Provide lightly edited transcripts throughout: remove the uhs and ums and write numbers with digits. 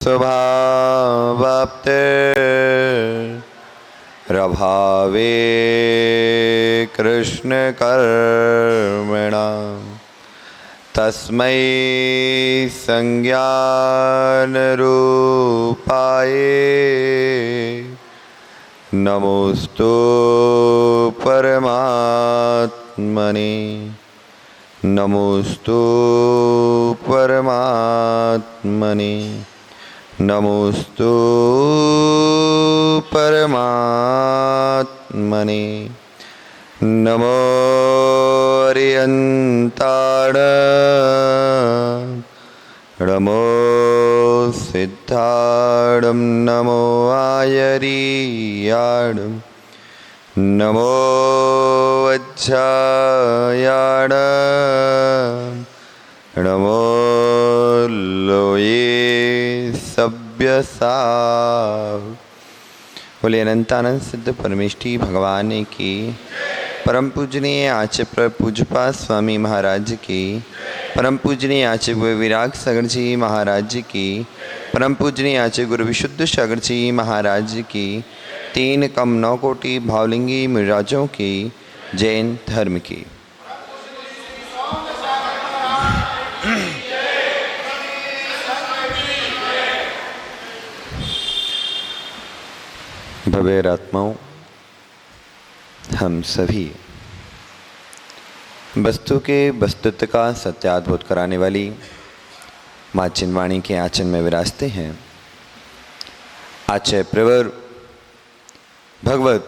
स्वभावाप्ते रभावे कृष्णकर्मणा तस्मै संज्ञानरूपाय नमोस्तु परमात्मने नमोस्तु परमात्मने नमोस्तु परमात्मने नमो अर्यन्ताण नमो सिद्धाणं नमो आयर्याणं नमो वज्रायाण नमो लोये सभ्यसाव। बोले अनंतानंद सिद्ध परमेष्ठी भगवान की, परम पूजनीय आचार्य पूज्यपाद स्वामी महाराज की, परम पूजनीय आचार्य विराग सागर जी महाराज की, परम पूजनीय आचार्य गुरु विशुद्ध सागर जी महाराज की, 3 कम 9 कोटि भावलिंगी मिराजों की, जैन धर्म की। भव्य आत्माओं, हम सभी वस्तु के वस्तुत्व का सत्याद्भुत कराने वाली माँ चिन्वाणी के आंचल में विराजते हैं। आचार्य प्रवर भगवत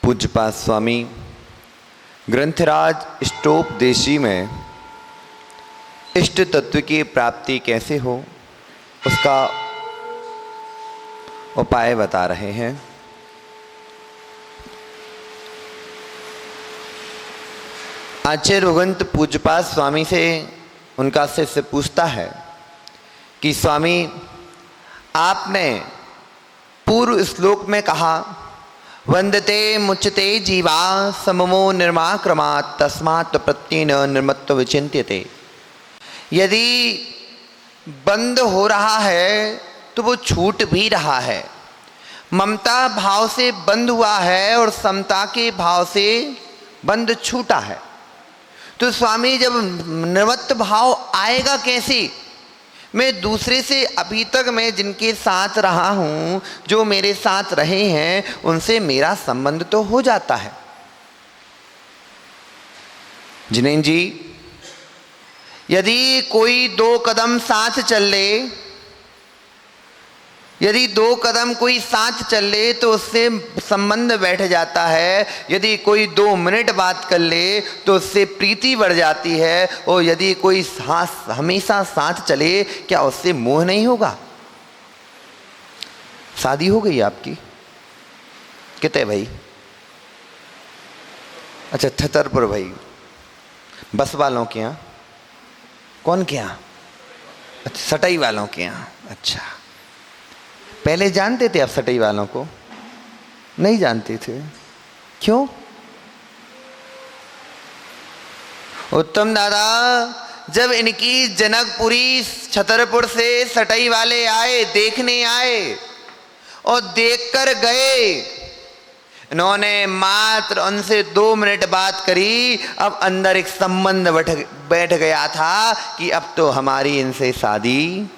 पूज्यपाद स्वामी ग्रंथराज इष्टोपदेशी में इष्ट तत्व की प्राप्ति कैसे हो उसका उपाय बता रहे हैं। आचार्य रुगंत पूज्यपाद स्वामी से उनका शिष्य पूछता है कि स्वामी, आपने पूर्व श्लोक में कहा वंदते मुच्यते जीवा सममो निर्माक्रमात् तस्मात् प्रत्येन निर्मत्व विचिन्त्यते। यदि बंद हो रहा है तो वो छूट भी रहा है। ममता भाव से बंद हुआ है और समता के भाव से बंद छूटा है। तो स्वामी, जब निर्मत्त भाव आएगा कैसे? मैं दूसरे से अभी तक मैं जिनके साथ रहा हूँ, जो मेरे साथ रहे हैं, उनसे मेरा संबंध तो हो जाता है। जिनेन्द्र जी, यदि कोई 2 कदम साथ चल ले, यदि 2 कदम कोई साथ चल ले तो उससे संबंध बैठ जाता है। यदि कोई 2 मिनट बात कर ले तो उससे प्रीति बढ़ जाती है। और यदि कोई साथ हमेशा साथ चले, क्या उससे मोह नहीं होगा? शादी हो गई आपकी? कितने भाई? अच्छा, छतरपुर भाई। बस वालों के यहाँ? कौन के यहाँ? अच्छा, सटाई वालों के यहाँ। अच्छा, पहले जानते थे आप सटाई वालों को? नहीं जानते थे। क्यों? उत्तम दादा, जब इनकी जनकपुरी छतरपुर से सटाई वाले आए, देखने आए और देखकर गए, इन्होंने मात्र उनसे 2 मिनट बात करी। अब अंदर एक संबंध बैठ गया था कि अब तो हमारी इनसे शादी।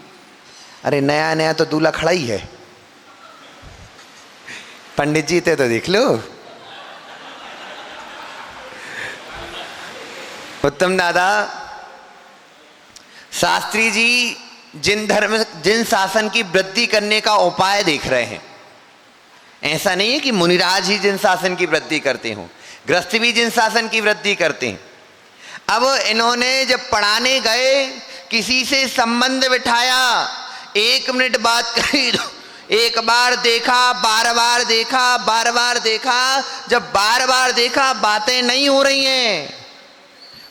अरे नया नया तो दूल्हा खड़ा ही है। पंडित जी थे तो देख लो। उत्तम दादा, शास्त्री जी जिन शासन की वृद्धि करने का उपाय देख रहे हैं। ऐसा नहीं है कि मुनिराज ही जिन शासन की वृद्धि करते हों, गृहस्थ भी जिन शासन की वृद्धि करते हैं। अब इन्होंने जब पढ़ाने गए, किसी से संबंध बिठाया, 1 मिनट बात करी, 1 बार देखा, बार बार देखा, बार बार देखा। जब बार बार देखा, बातें नहीं हो रही हैं,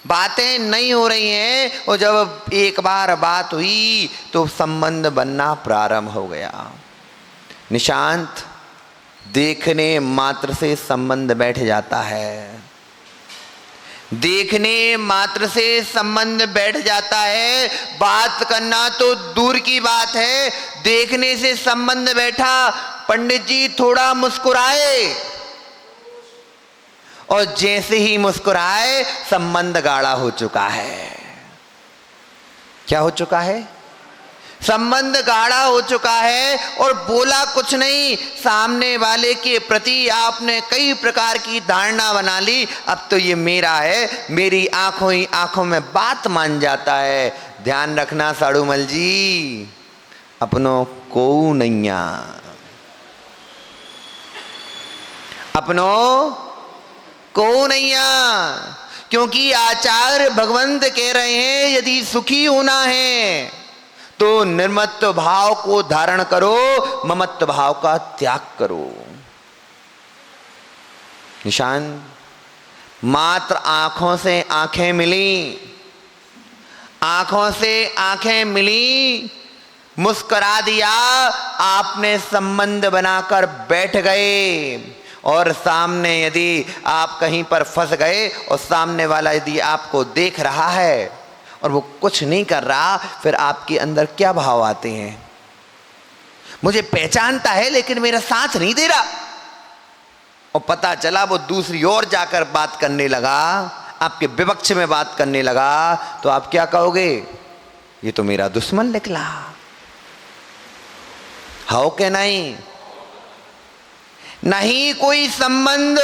बातें नहीं हो रही हैं। और जब 1 बार बात हुई तो संबंध बनना प्रारंभ हो गया। निशांत, देखने मात्र से संबंध बैठ जाता है। देखने मात्र से संबंध बैठ जाता है। बात करना तो दूर की बात है, देखने से संबंध बैठा, पंडित जी थोड़ा मुस्कुराए और जैसे ही मुस्कुराए संबंध गाढ़ा हो चुका है। क्या हो चुका है? संबंध गाढ़ा हो चुका है। और बोला कुछ नहीं, सामने वाले के प्रति आपने कई प्रकार की धारणा बना ली। अब तो ये मेरा है, मेरी आंखों ही आंखों में बात मान जाता है। ध्यान रखना साड़ूमल जी, अपनों को नैया, अपनों को नैया। क्योंकि आचार्य भगवंत कह रहे हैं यदि सुखी होना है तो निर्मत्व भाव को धारण करो, ममत्व भाव का त्याग करो। निशान, मात्र आंखों से आंखें मिली, आंखों से आंखें मिली, मुस्कुरा दिया, आपने संबंध बनाकर बैठ गए। और सामने यदि आप कहीं पर फंस गए और सामने वाला यदि आपको देख रहा है और वो कुछ नहीं कर रहा, फिर आपके अंदर क्या भाव आते हैं? मुझे पहचानता है लेकिन मेरा साथ नहीं दे रहा। और पता चला वो दूसरी ओर जाकर बात करने लगा, आपके विपक्ष में बात करने लगा, तो आप क्या कहोगे? ये तो मेरा दुश्मन निकला। हो के नहीं? नहीं कोई संबंध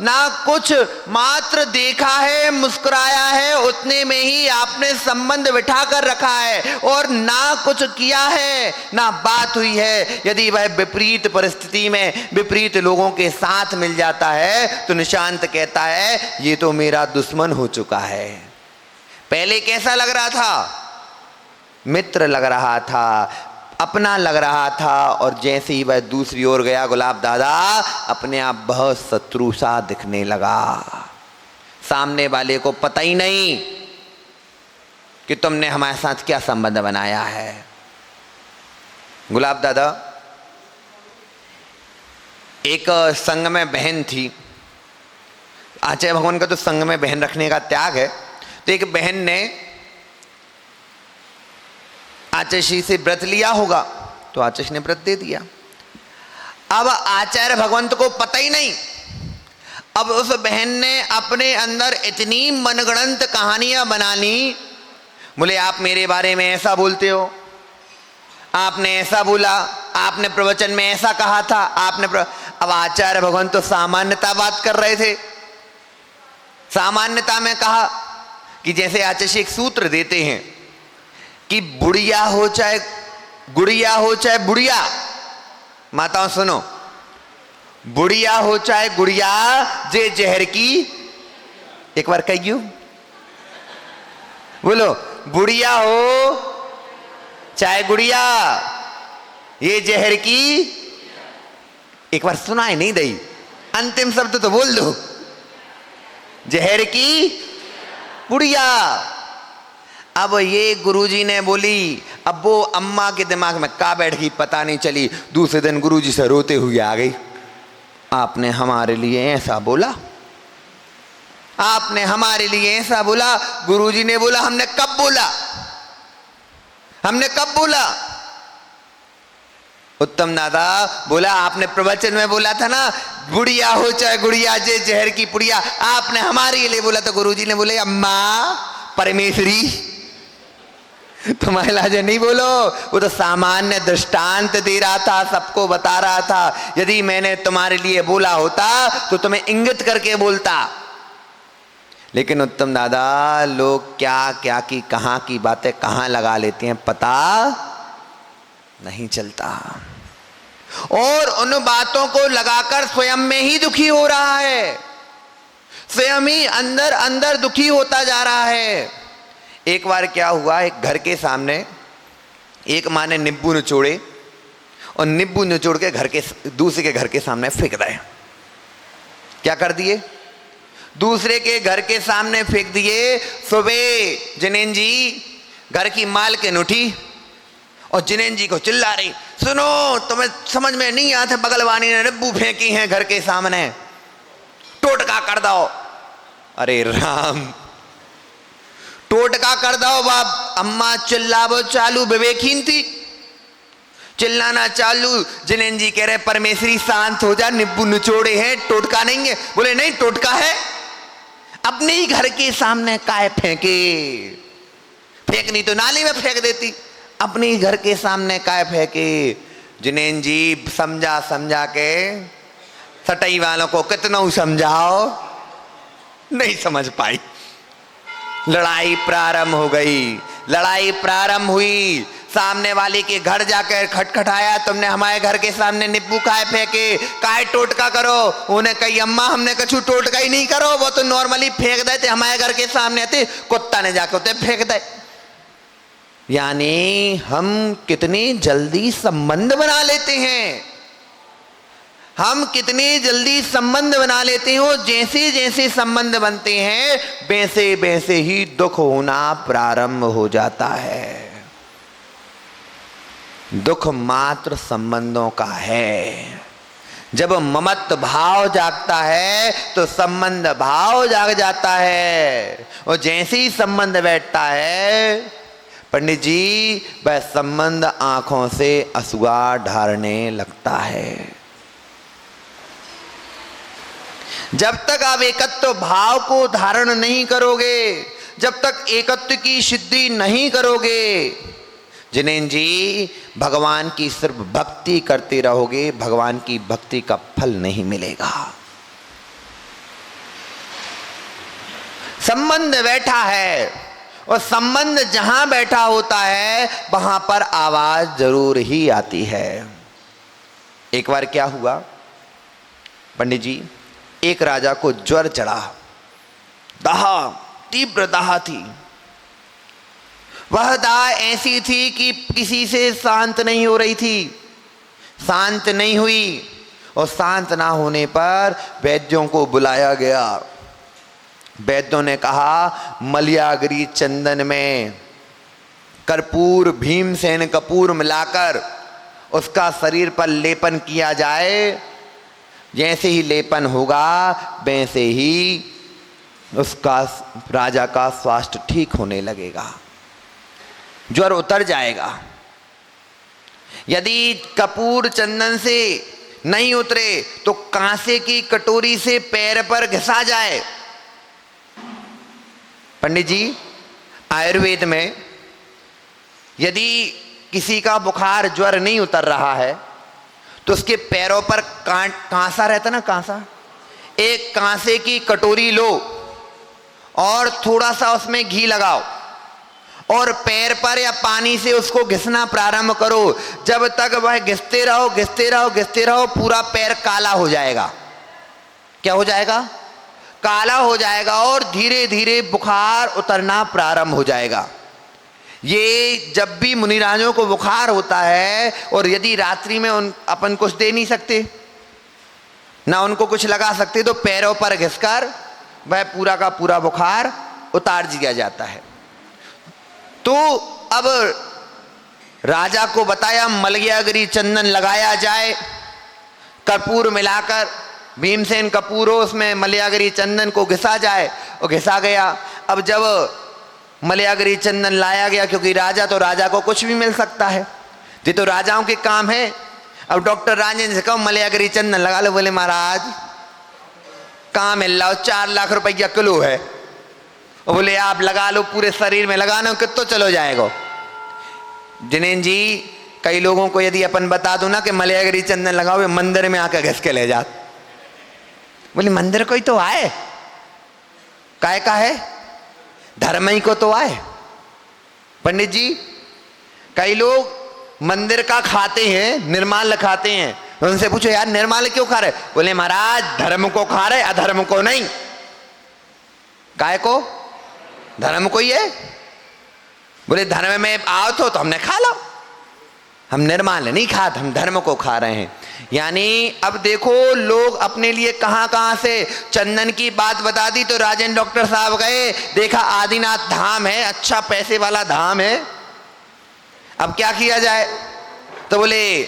ना कुछ, मात्र देखा है, मुस्कुराया है, उतने में ही आपने संबंध बिठा कर रखा है और ना कुछ किया है, ना बात हुई है। यदि वह विपरीत परिस्थिति में विपरीत लोगों के साथ मिल जाता है तो निशांत कहता है ये तो मेरा दुश्मन हो चुका है। पहले कैसा लग रहा था? मित्र लग रहा था, अपना लग रहा था, और जैसे ही वह दूसरी ओर गया गुलाब दादा, अपने आप बहुत शत्रु सा दिखने लगा। सामने वाले को पता ही नहीं कि तुमने हमारे साथ क्या संबंध बनाया है। गुलाब दादा, एक संग में बहन थी। आचार्य भगवान का तो संग में बहन रखने का त्याग है। तो एक बहन ने आचार्य से व्रत लिया होगा, तो आचार्य ने व्रत दे दिया। अब आचार्य भगवंत को पता ही नहीं। अब उस बहन ने अपने अंदर इतनी मनगढ़ंत कहानियां बना ली। बोले आप मेरे बारे में ऐसा बोलते हो, आपने ऐसा बोला, आपने प्रवचन में ऐसा कहा था, अब आचार्य भगवंत तो सामान्यता बात कर रहे थे। सामान्यता में कहा कि जैसे आचार्य एक सूत्र देते हैं कि बुढ़िया हो चाहे गुड़िया हो चाहे बुढ़िया, माताओं सुनो, बुढ़िया हो चाहे गुड़िया, जे जहर की, एक बार कहियो, बोलो, बुढ़िया हो चाहे गुड़िया, ये जहर की, एक बार सुनाए नहीं दई, अंतिम शब्द तो बोल दो, जहर की बुढ़िया। अब ये गुरुजी ने बोली, अब वो अम्मा के दिमाग में का बैठ गई पता नहीं चली। दूसरे दिन गुरुजी से रोते हुए आ गई, आपने हमारे लिए ऐसा बोला, आपने हमारे लिए ऐसा बोला। गुरुजी ने बोला हमने कब बोला, हमने कब बोला? उत्तम दादा बोला आपने प्रवचन में बोला था ना, बुढ़िया हो चाहे गुड़िया, जे जहर की पुड़िया, आपने हमारे लिए बोला। तो गुरुजी ने बोले अम्मा परमेश्वरी, तुम्हारे लाजे नहीं बोलो, वो तो सामान्य दृष्टांत दे रहा था, सबको बता रहा था। यदि मैंने तुम्हारे लिए बोला होता तो तुम्हें इंगित करके बोलता। लेकिन उत्तम दादा लोग क्या क्या की कहां की बातें कहां लगा लेते हैं पता नहीं चलता, और उन बातों को लगाकर स्वयं में ही दुखी हो रहा है, स्वयं ही अंदर अंदर दुखी होता जा रहा है। एक बार क्या हुआ, एक घर के सामने एक माँ ने नींबू निचोड़े और नींबू निचोड़ के घर के दूसरे के घर के सामने फेंक दिए। क्या कर दिए? दूसरे के घर के सामने फेंक दिए। सुबह जिनेन जी घर की मालकिन उठी और जिनेन जी को चिल्ला रही, सुनो तुम्हें समझ में नहीं आते, बगल वाली ने नींबू फेंकी हैं घर के सामने, टोटका कर दो। अरे राम, टोटका कर दो बाप। अम्मा चिल्लावो चालू, विवेकहीन थी, चिल्लाना चालू। जिनेंद्र जी कह रहे परमेश्वरी शांत हो जा, निब्बू निचोड़े हैं, टोटका नहीं है। बोले नहीं टोटका है, अपने ही घर के सामने काय फेंके, फेंकनी तो नाली में फेंक देती, अपने ही घर के सामने काय फेंके। जिनेंद्र जी समझा समझा के सटई वालों को कितना समझाओ, नहीं समझ पाई। लड़ाई प्रारंभ हो गई। लड़ाई प्रारंभ हुई, सामने वाले के घर जाकर खटखटाया, तुमने हमारे घर के सामने निब्बू काय फेंके, काय टोटका करो। उन्हें कही अम्मा हमने कछु टोटका ही नहीं करो, वो तो नॉर्मली फेंक देते, हमारे घर के सामने थे, कुत्ता ने जाकर उसे फेंक दे। यानी हम कितनी जल्दी संबंध बना लेते हैं, हम कितनी जल्दी संबंध बना लेते हो। जैसे जैसे संबंध बनते हैं वैसे वैसे ही दुख होना प्रारंभ हो जाता है। दुख मात्र संबंधों का है। जब ममत्व भाव जागता है तो संबंध भाव जाग जाता है, और जैसे ही संबंध बैठता है पंडित जी, वह संबंध आंखों से आंसुआ ढारने लगता है। जब तक आप एकत्व भाव को धारण नहीं करोगे, जब तक एकत्व की सिद्धि नहीं करोगे, जिनेंद्र जी भगवान की सिर्फ भक्ति करते रहोगे, भगवान की भक्ति का फल नहीं मिलेगा। संबंध बैठा है, और संबंध जहां बैठा होता है वहां पर आवाज जरूर ही आती है। एक बार क्या हुआ पंडित जी, एक राजा को ज्वर चढ़ा, दाह, तीव्र दाह थी। वह दाह ऐसी थी कि किसी से शांत नहीं हो रही थी, शांत नहीं हुई, और शांत ना होने पर वैद्यों को बुलाया गया। वैद्यों ने कहा मलयागिरी चंदन में कर्पूर, भीमसेन कपूर मिलाकर उसका शरीर पर लेपन किया जाए, जैसे ही लेपन होगा वैसे ही उसका, राजा का स्वास्थ्य ठीक होने लगेगा, ज्वर उतर जाएगा। यदि कपूर चंदन से नहीं उतरे तो कांसे की कटोरी से पैर पर घिसा जाए। पंडित जी आयुर्वेद में यदि किसी का बुखार ज्वर नहीं उतर रहा है तो उसके पैरों पर कांसा रहता ना, कांसा, एक कांसे की कटोरी लो और थोड़ा सा उसमें घी लगाओ और पैर पर या पानी से उसको घिसना प्रारंभ करो। जब तक वह घिसते रहो घिसते रहो घिसते रहो, पूरा पैर काला हो जाएगा। क्या हो जाएगा? काला हो जाएगा, और धीरे धीरे बुखार उतरना प्रारंभ हो जाएगा। ये जब भी मुनिराजों को बुखार होता है और यदि रात्रि में अपन कुछ दे नहीं सकते ना उनको कुछ लगा सकते, तो पैरों पर घिसकर वह पूरा का पूरा बुखार उतार दिया जाता है। तो अब राजा को बताया मलयागिरी चंदन लगाया जाए, कर्पूर मिलाकर, भीमसेन कपूर हो उसमें मलयागिरी चंदन को घिसा जाए, और घिसा गया। अब जब मलयागिरी चंदन लाया गया, क्योंकि राजा तो राजा को कुछ भी मिल सकता है, ये तो राजाओं के काम है। अब डॉक्टर राजेंद्र से कहो मलयागिरी चंदन लगा लो, बोले महाराज कहाँ मिल रहा हो, 4 लाख रुपया किलो है। और बोले आप लगा लो, पूरे शरीर में लगाना, कितना चलो जाएगा। जिनेंद्र जी कई लोगों को यदि अपन बता दो ना कि मलयागिरी चंदन लगाओ, वे मंदिर में आकर घिस के ले जात। बोले मंदिर कोई तो आए, काय का है, धर्म ही को तो आए। पंडित जी कई लोग मंदिर का खाते हैं, निर्माल खाते हैं, उनसे पूछो यार निर्माल क्यों खा रहे? बोले महाराज धर्म को खा रहे, अधर्म को नहीं। काय को? धर्म को ही है। बोले धर्म में आओ तो हमने खा लो, हम निर्माल नहीं खाते, हम धर्म को खा रहे हैं। यानी अब देखो लोग अपने लिए कहां कहां से चंदन की बात बता दी, तो राजेंद्र डॉक्टर साहब गए, देखा आदिनाथ धाम है, अच्छा पैसे वाला धाम है, अब क्या किया जाए? तो बोले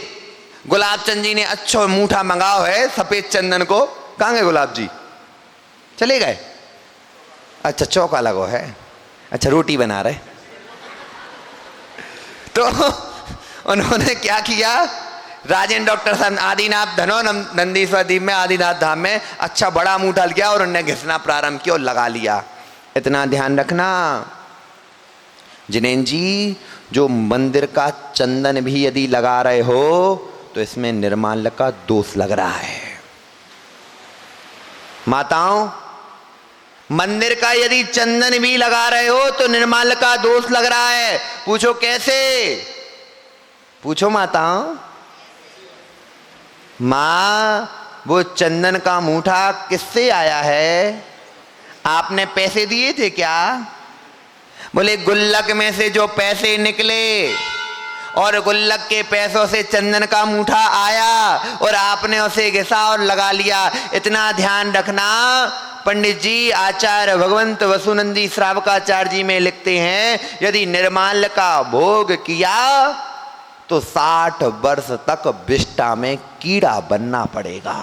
गुलाब चंद जी ने अच्छा मूठा मंगाओ है सफेद चंदन को। कहाँ गए गुलाब जी? चले गए। अच्छा चौका लगो है, अच्छा रोटी बना रहे। तो उन्होंने क्या किया, राजेंद्र डॉक्टर साहब आदिनाथ धनो नंदीश्वर द्वीप में आदिनाथ धाम में अच्छा बड़ा मुंह डाल गया और उन्होंने घिसना प्रारंभ किया और लगा लिया। इतना ध्यान रखना जिनेन जी, जो मंदिर का चंदन भी यदि लगा रहे हो तो इसमें निर्माल्य का दोष लग रहा है। माताओं, मंदिर का यदि चंदन भी लगा रहे हो तो निर्माल्य का दोष लग रहा है। पूछो कैसे? पूछो माताओं। मां, वो चंदन का मूठा किससे आया है? आपने पैसे दिए थे क्या? बोले गुल्लक में से जो पैसे निकले और गुल्लक के पैसों से चंदन का मूठा आया और आपने उसे घिसा और लगा लिया। इतना ध्यान रखना। पंडित जी आचार्य भगवंत वसुनंदी श्रावकाचार्य जी में लिखते हैं, यदि निर्माल्य का भोग किया तो 60 वर्ष तक विष्ठा में कीड़ा बनना पड़ेगा।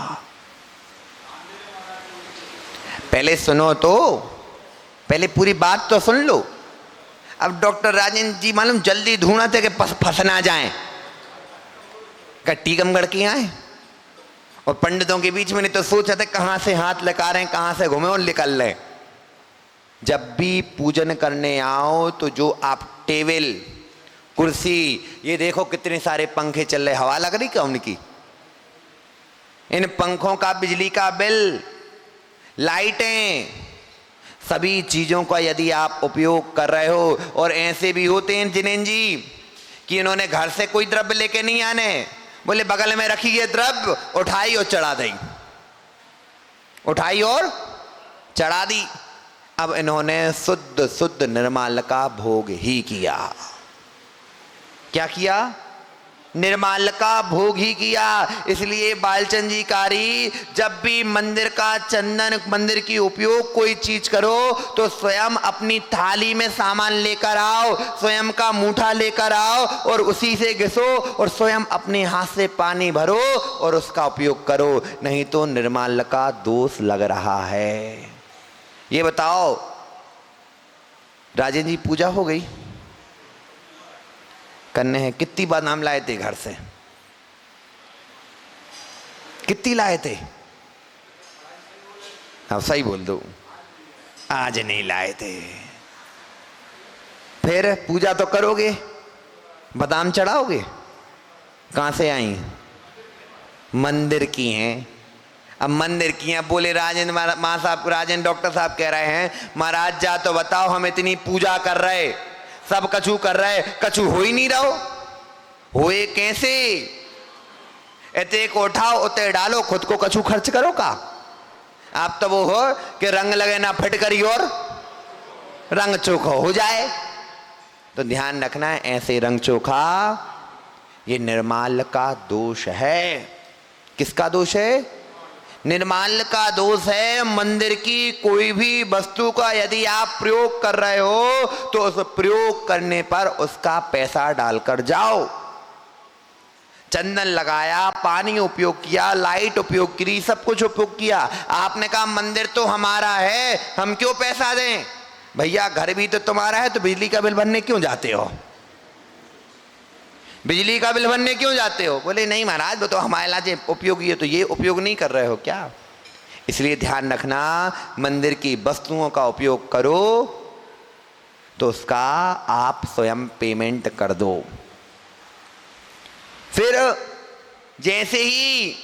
पहले सुनो तो, पहले पूरी बात तो सुन लो। अब डॉक्टर राजेंद्र जी मालूम जल्दी ढूंढा थे कि फंस ना जाए, टीकमगढ़ की आए और पंडितों के बीच में नहीं तो सोचा था कहां से हाथ लगा रहे हैं, कहां से घूमे और निकल रहे। जब भी पूजन करने आओ तो जो आप टेबल कुर्सी, ये देखो कितने सारे पंखे चल रहे, हवा लग रही क्या उनकी? इन पंखों का बिजली का बिल, लाइटें, सभी चीजों का यदि आप उपयोग कर रहे हो, और ऐसे भी होते हैं जिनेन जी कि इन्होंने घर से कोई द्रव्य लेके नहीं आने, बोले बगल में रखी है द्रव्य, उठाई और चढ़ा दी, उठाई और चढ़ा दी। अब इन्होंने शुद्ध शुद्ध निर्माल्य का भोग ही किया। क्या किया? निर्माल्य का भोग ही किया। इसलिए बालचंद जी कारी, जब भी मंदिर का चंदन, मंदिर की उपयोग कोई चीज करो तो स्वयं अपनी थाली में सामान लेकर आओ, स्वयं का मूठा लेकर आओ और उसी से घिसो और स्वयं अपने हाथ से पानी भरो और उसका उपयोग करो, नहीं तो निर्माल्य का दोष लग रहा है। ये बताओ राजेंद्र जी, पूजा हो गई, करने हैं, कितनी बादाम लाए थे घर से? कितनी लाए थे? अब सही बोल दो। आज नहीं लाए थे। फिर पूजा तो करोगे, बादाम चढ़ाओगे, कहां से आई? मंदिर की हैं। अब मंदिर की हैं, बोले राजेंद्र मां साहब, राजेंद्र डॉक्टर साहब कह रहे हैं महाराज जा तो बताओ, हम इतनी पूजा कर रहे, सब कछु कर रहे, कछु हो ही नहीं रहो। होए कैसे? इतने को उठाओ उते डालो, खुद को कछु खर्च करो का? आप तो वो हो कि रंग लगे ना फिट करी और रंग चोखा हो जाए। तो ध्यान रखना है, ऐसे रंग चोखा ये निर्माल्य का दोष है। किसका दोष है? निर्माल्य का दोष है। मंदिर की कोई भी वस्तु का यदि आप प्रयोग कर रहे हो तो उस प्रयोग करने पर उसका पैसा डालकर जाओ। चंदन लगाया, पानी उपयोग किया, लाइट उपयोग की, सब कुछ उपयोग किया। आपने कहा मंदिर तो हमारा है, हम क्यों पैसा दें? भैया घर भी तो तुम्हारा है, तो बिजली का बिल भरने क्यों जाते हो? बिजली का बिल भरने क्यों जाते हो? बोले नहीं महाराज, वो तो हमारे लिए उपयोगी है, तो ये उपयोग नहीं कर रहे हो क्या? इसलिए ध्यान रखना, मंदिर की वस्तुओं का उपयोग करो तो उसका आप स्वयं पेमेंट कर दो। फिर जैसे ही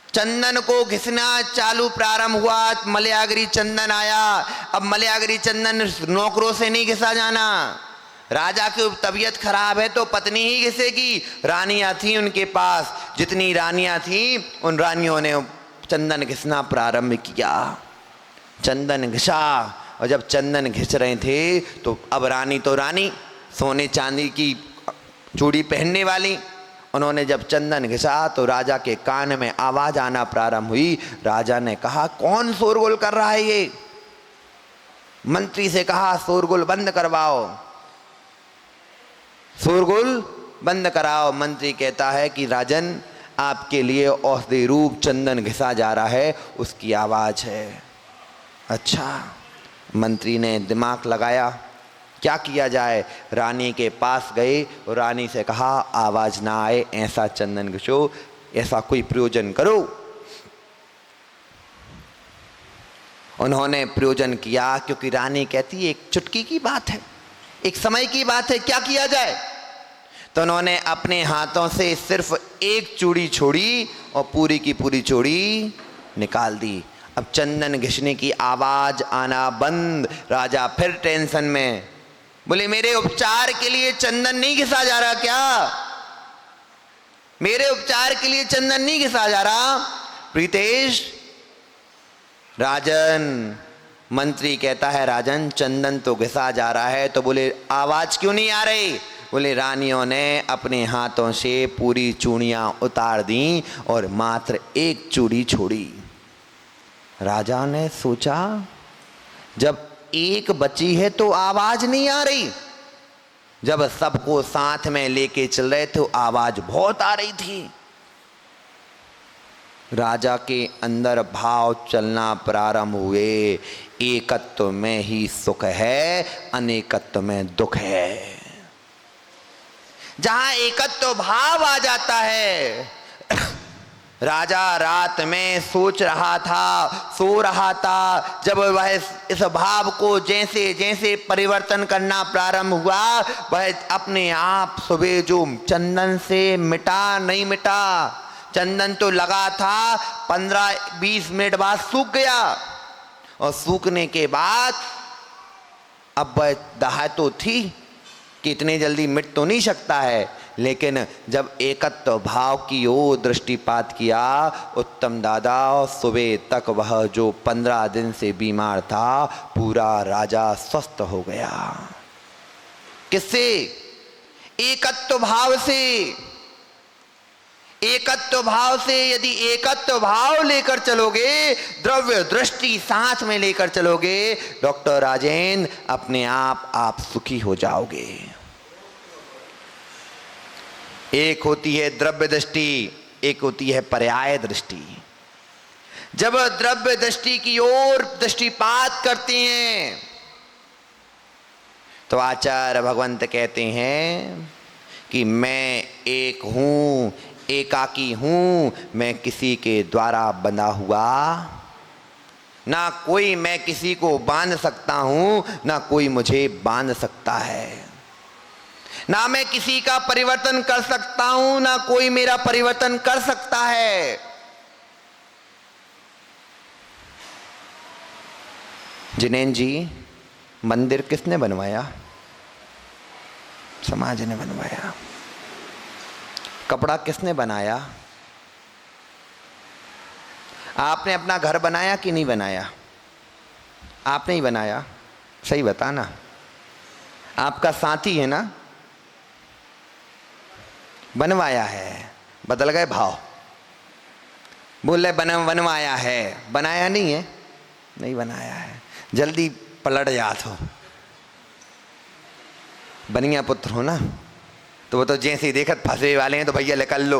चंदन को घिसना चालू प्रारंभ हुआ, मलयागरी चंदन आया। अब मलयागरी चंदन नौकरों से नहीं घिसा जाना। राजा की तबीयत खराब है तो पत्नी ही घिसेगी। रानियां थी उनके पास, जितनी रानियां थी उन रानियों ने चंदन घिसना प्रारंभ किया। चंदन घिसा, और जब चंदन घिस रहे थे तो अब रानी तो रानी, सोने चांदी की चूड़ी पहनने वाली, उन्होंने जब चंदन घिसा तो राजा के कान में आवाज आना प्रारंभ हुई। राजा ने कहा कौन शोरगुल कर रहा है? ये मंत्री से कहा शोरगुल बंद करवाओ, शोरगुल बंद कराओ। मंत्री कहता है कि राजन, आपके लिए औषधि रूप चंदन घिसा जा रहा है, उसकी आवाज है। अच्छा, मंत्री ने दिमाग लगाया, क्या किया जाए। रानी के पास गए और रानी से कहा, आवाज ना आए ऐसा चंदन घिसो, ऐसा कोई प्रयोजन करो। उन्होंने प्रयोजन किया, क्योंकि रानी कहती एक चुटकी की बात है, एक समय की बात है, क्या किया जाए। तो उन्होंने अपने हाथों से सिर्फ एक चूड़ी छोड़ी और पूरी की पूरी चूड़ी निकाल दी। अब चंदन घिसने की आवाज आना बंद। राजा फिर टेंशन में, बोले मेरे उपचार के लिए चंदन नहीं घिसा जा रहा क्या? मेरे उपचार के लिए चंदन नहीं घिसा जा रहा? प्रीतेश, राजन, मंत्री कहता है राजन चंदन तो घिसा जा रहा है। तो बोले आवाज क्यों नहीं आ रही? बोले रानियों ने अपने हाथों से पूरी चूड़ियां उतार दी और मात्र एक चूड़ी छोड़ी। राजा ने सोचा जब एक बची है तो आवाज नहीं आ रही, जब सबको साथ में लेके चल रहे थे आवाज बहुत आ रही थी। राजा के अंदर भाव चलना प्रारंभ हुए, एकत्व में ही सुख है, अनेकत्व में दुख है। जहां एकत्व भाव आ जाता है, राजा रात में सोच रहा था, सो रहा था, जब वह इस भाव को जैसे जैसे परिवर्तन करना प्रारंभ हुआ, वह अपने आप सुबह जो चंदन से मिटा नहीं मिटा। चंदन तो लगा था, 15-20 मिनट बाद सूख गया और सूखने के बाद अब वह दाह तो थी कि इतने जल्दी मिट तो नहीं सकता है, लेकिन जब एकत्व भाव की ओर दृष्टिपात किया, उत्तम दादा सुबह तक वह जो 15 दिन से बीमार था पूरा राजा स्वस्थ हो गया। किससे? एकत्व भाव से। एकत्व भाव से यदि एकत्व भाव लेकर चलोगे, द्रव्य दृष्टि साथ में लेकर चलोगे, डॉक्टर राजेंद्र, अपने आप सुखी हो जाओगे। एक होती है द्रव्य दृष्टि, एक होती है पर्याय दृष्टि। जब द्रव्य दृष्टि की ओर दृष्टिपात करते हैं तो आचार्य भगवंत कहते हैं कि मैं एक हूं, एकाकी हूं, मैं किसी के द्वारा बंधा हुआ ना कोई, मैं किसी को बांध सकता हूं ना कोई मुझे बांध सकता है, ना मैं किसी का परिवर्तन कर सकता हूं ना कोई मेरा परिवर्तन कर सकता है। जिनेन जी, मंदिर किसने बनवाया? समाज ने बनवाया। कपड़ा किसने बनाया? आपने अपना घर बनाया कि नहीं बनाया? आपने ही बनाया। सही बता ना, आपका साथी है ना, बनवाया है। बदल गए भाव, बोल रहे बनवाया है, बनाया नहीं है, नहीं बनाया है। जल्दी पलट जात हो, बनिया पुत्र हो ना, तो वो तो जैसे ही देखत फंसे वाले हैं तो भैया निकल लो।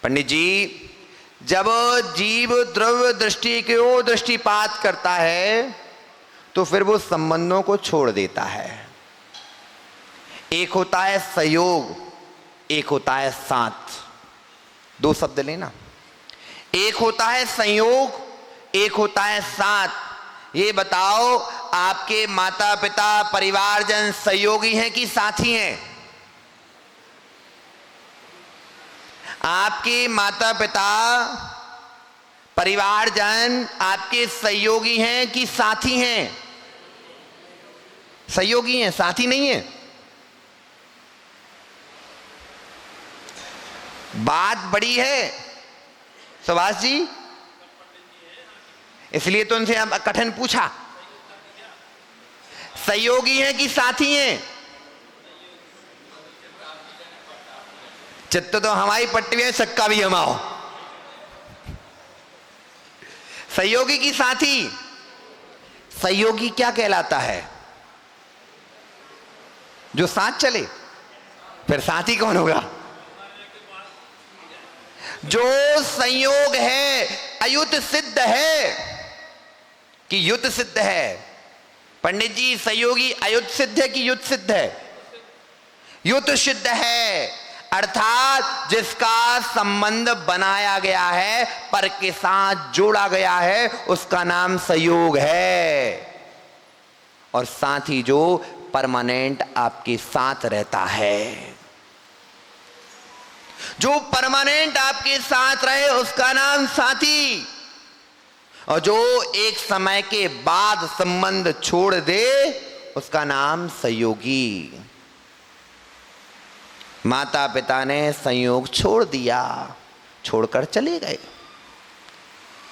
पंडित जी, जब जीव द्रव्य दृष्टि की ओर दृष्टिपात करता है तो फिर वो संबंधों को छोड़ देता है। एक होता है सहयोग, एक होता है साथ। दो शब्द लेना, एक होता है संयोग, एक होता है साथ। ये बताओ, आपके माता पिता परिवारजन सहयोगी हैं कि साथी हैं? आपके माता पिता परिवारजन आपके सहयोगी हैं कि साथी हैं? सहयोगी हैं, साथी नहीं है। बात बड़ी है सुभाष जी, इसलिए तो उनसे हम कठिन पूछा। सहयोगी हैं कि साथी हैं? चित्त तो हमारी पट्टी है, चक्का भी हमाओ। सहयोगी की साथी? सहयोगी क्या कहलाता है? जो साथ चले। फिर साथी कौन होगा? जो संयोग है, अयुत सिद्ध है कि युत सिद्ध है। पंडित जी सहयोगी अयुत सिद्ध है कि युत सिद्ध है? युत सिद्ध है, अर्थात जिसका संबंध बनाया गया है, पर के साथ जोड़ा गया है, उसका नाम संयोग है। और साथ ही जो परमानेंट आपके साथ रहता है, जो परमानेंट आपके साथ रहे, उसका नाम साथी। और जो एक समय के बाद संबंध छोड़ दे, उसका नाम संयोगी। माता पिता ने संयोग छोड़ दिया, छोड़कर चले गए।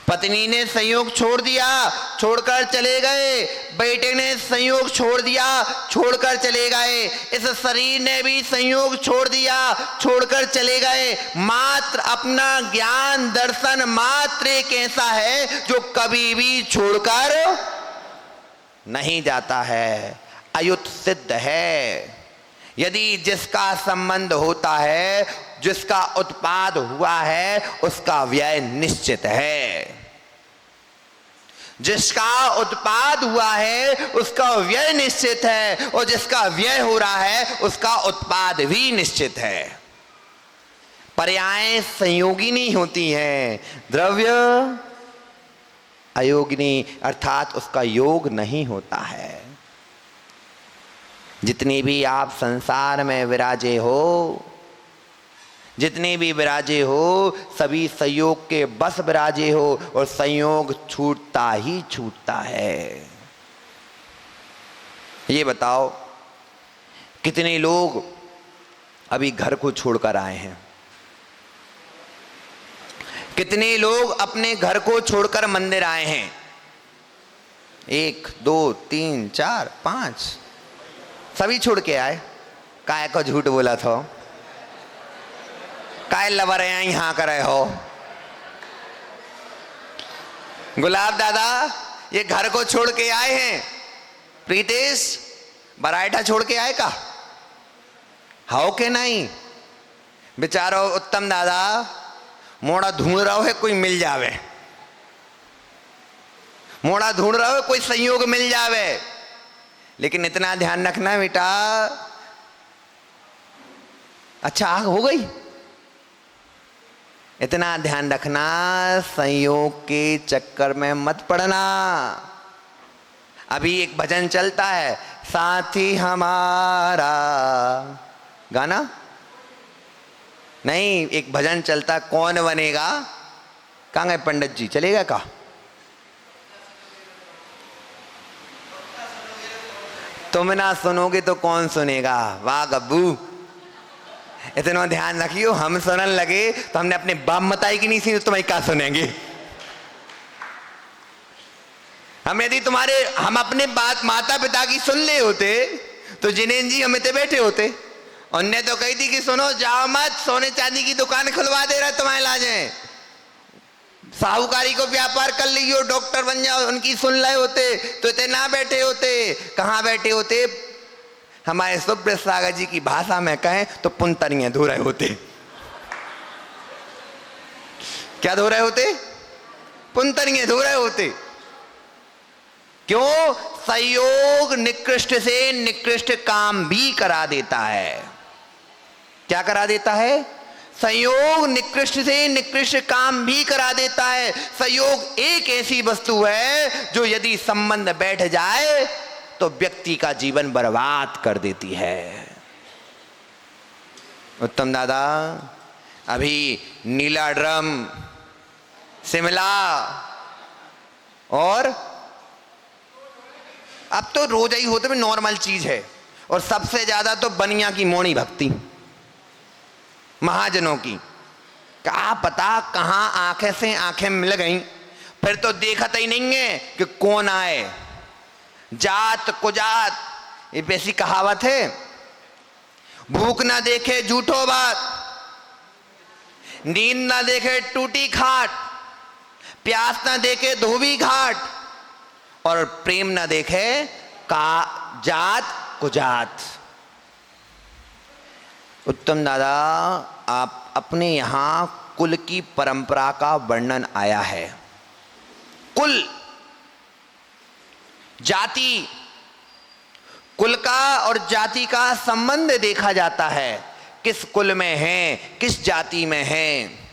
पत्नी ने संयोग छोड़ दिया, छोड़कर चले गए। बेटे ने संयोग छोड़ दिया, छोड़कर चले गए। इस शरीर ने भी संयोग छोड़ दिया, छोड़कर चले गए। मात्र अपना ज्ञान दर्शन मात्र एक ऐसा है जो कभी भी छोड़कर नहीं जाता है, अयुत सिद्ध है। यदि जिसका संबंध होता है, जिसका उत्पाद हुआ है, उसका व्यय निश्चित है। जिसका उत्पाद हुआ है उसका व्यय निश्चित है, और जिसका व्यय हो रहा है उसका उत्पाद भी निश्चित है। पर्यायें संयोगिनी होती हैं, द्रव्य अयोगिनी, अर्थात उसका योग नहीं होता है। जितनी भी आप संसार में विराजे हो, जितने भी विराजे हो, सभी संयोग के बस विराजे हो, और संयोग छूटता ही छूटता है। ये बताओ कितने लोग अभी घर को छोड़कर आए हैं? कितने लोग अपने घर को छोड़कर मंदिर आए हैं? 1 2 3 4 5 सभी छोड़ के आए। काय को झूठ बोला था? काय लवर यहाँ कर रहे हो? गुलाब दादा ये घर को छोड़ के आए हैं। प्रीतेश बराइठा छोड़ के आए का? हाओ के नहीं? बेचारो उत्तम दादा मोड़ा ढूंढ रहा है, कोई मिल जावे। मोड़ा ढूंढ रहा है, कोई संयोग मिल जावे। लेकिन इतना ध्यान रखना बेटा, अच्छा आग हो गई, इतना ध्यान रखना, संयोग के चक्कर में मत पड़ना। अभी एक भजन चलता है, साथी हमारा, गाना नहीं, एक भजन चलता, कौन बनेगा? कहाँ गए पंडित जी, चलेगा का? तुम ना सुनोगे तो कौन सुनेगा? वाह गब्बू, इतना ध्यान रखियो, हम सुनने लगे तो हमने अपने बाप मताई की नहीं सुनी, तुम्हें क्या सुनेंगे? हम यदि हम अपने बात माता पिता की सुन ले होते तो जिनेन जी हम इतने बैठे होते। उनने तो कही थी कि सुनो जाओ मत, सोने चांदी की दुकान खुलवा दे रहा तुम्हारे लाजे, साहूकारी को व्यापार कर लियो, डॉक्टर बन जाओ, उनकी सुन रहे होते तो इतने ना बैठे होते। कहाँ बैठे होते? हमारे सुब्रत सागर जी की भाषा में कहें तो पुंतरियां धो रहे होते। क्या धो रहे होते? पुंतरियां धो रहे होते। क्यों? संयोग निकृष्ट से निकृष्ट काम भी करा देता है। क्या करा देता है? संयोग निकृष्ट से निकृष्ट काम भी करा देता है। संयोग एक ऐसी वस्तु है जो यदि संबंध बैठ जाए तो व्यक्ति का जीवन बर्बाद कर देती है। उत्तम दादा अभी नीला ड्रम, शिमला और अब तो रोज ही होते में नॉर्मल चीज है, और सबसे ज्यादा तो बनिया की मौनी भक्ति महाजनों की। क्या पता कहां आंखें से आंखें मिल गई, फिर तो देखता ही नहीं है कि कौन आए। जात कुजात, ये वैसी कहावत है, भूख ना देखे झूठो बात, नींद ना देखे टूटी खाट, प्यास ना देखे धोबी घाट, और प्रेम ना देखे का जात कुजात। उत्तम दादा आप अपने यहां कुल की परंपरा का वर्णन आया है। कुल, जाति, कुल का और जाति का संबंध देखा जाता है, किस कुल में हैं, किस जाति में हैं।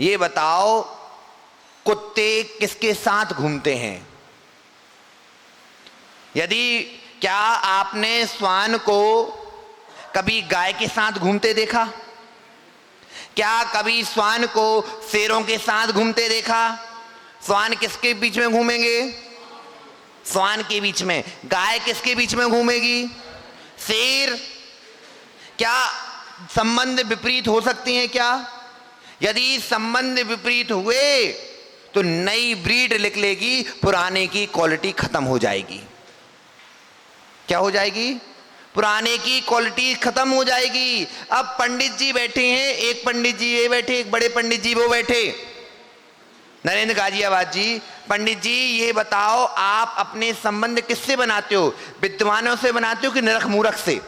ये बताओ कुत्ते किसके साथ घूमते हैं? यदि क्या आपने श्वान को कभी गाय के साथ घूमते देखा? क्या कभी श्वान को शेरों के साथ घूमते देखा? श्वान किसके बीच में घूमेंगे? श्वान के बीच में। गाय किसके बीच में घूमेगी? शेर। क्या संबंध विपरीत हो सकते हैं क्या? यदि संबंध विपरीत हुए तो नई ब्रीड निकलेगी, पुराने की क्वालिटी खत्म हो जाएगी। क्या हो जाएगी? पुराने की क्वालिटी खत्म हो जाएगी। अब पंडित जी बैठे हैं, एक पंडित जी ये बैठे, एक बड़े पंडित जी वो बैठे, नरेंद्र गाजियाबाद जी। पंडित जी ये बताओ, आप अपने संबंध किससे बनाते हो? विद्वानों से बनाते हो कि नरक मूर्ख से?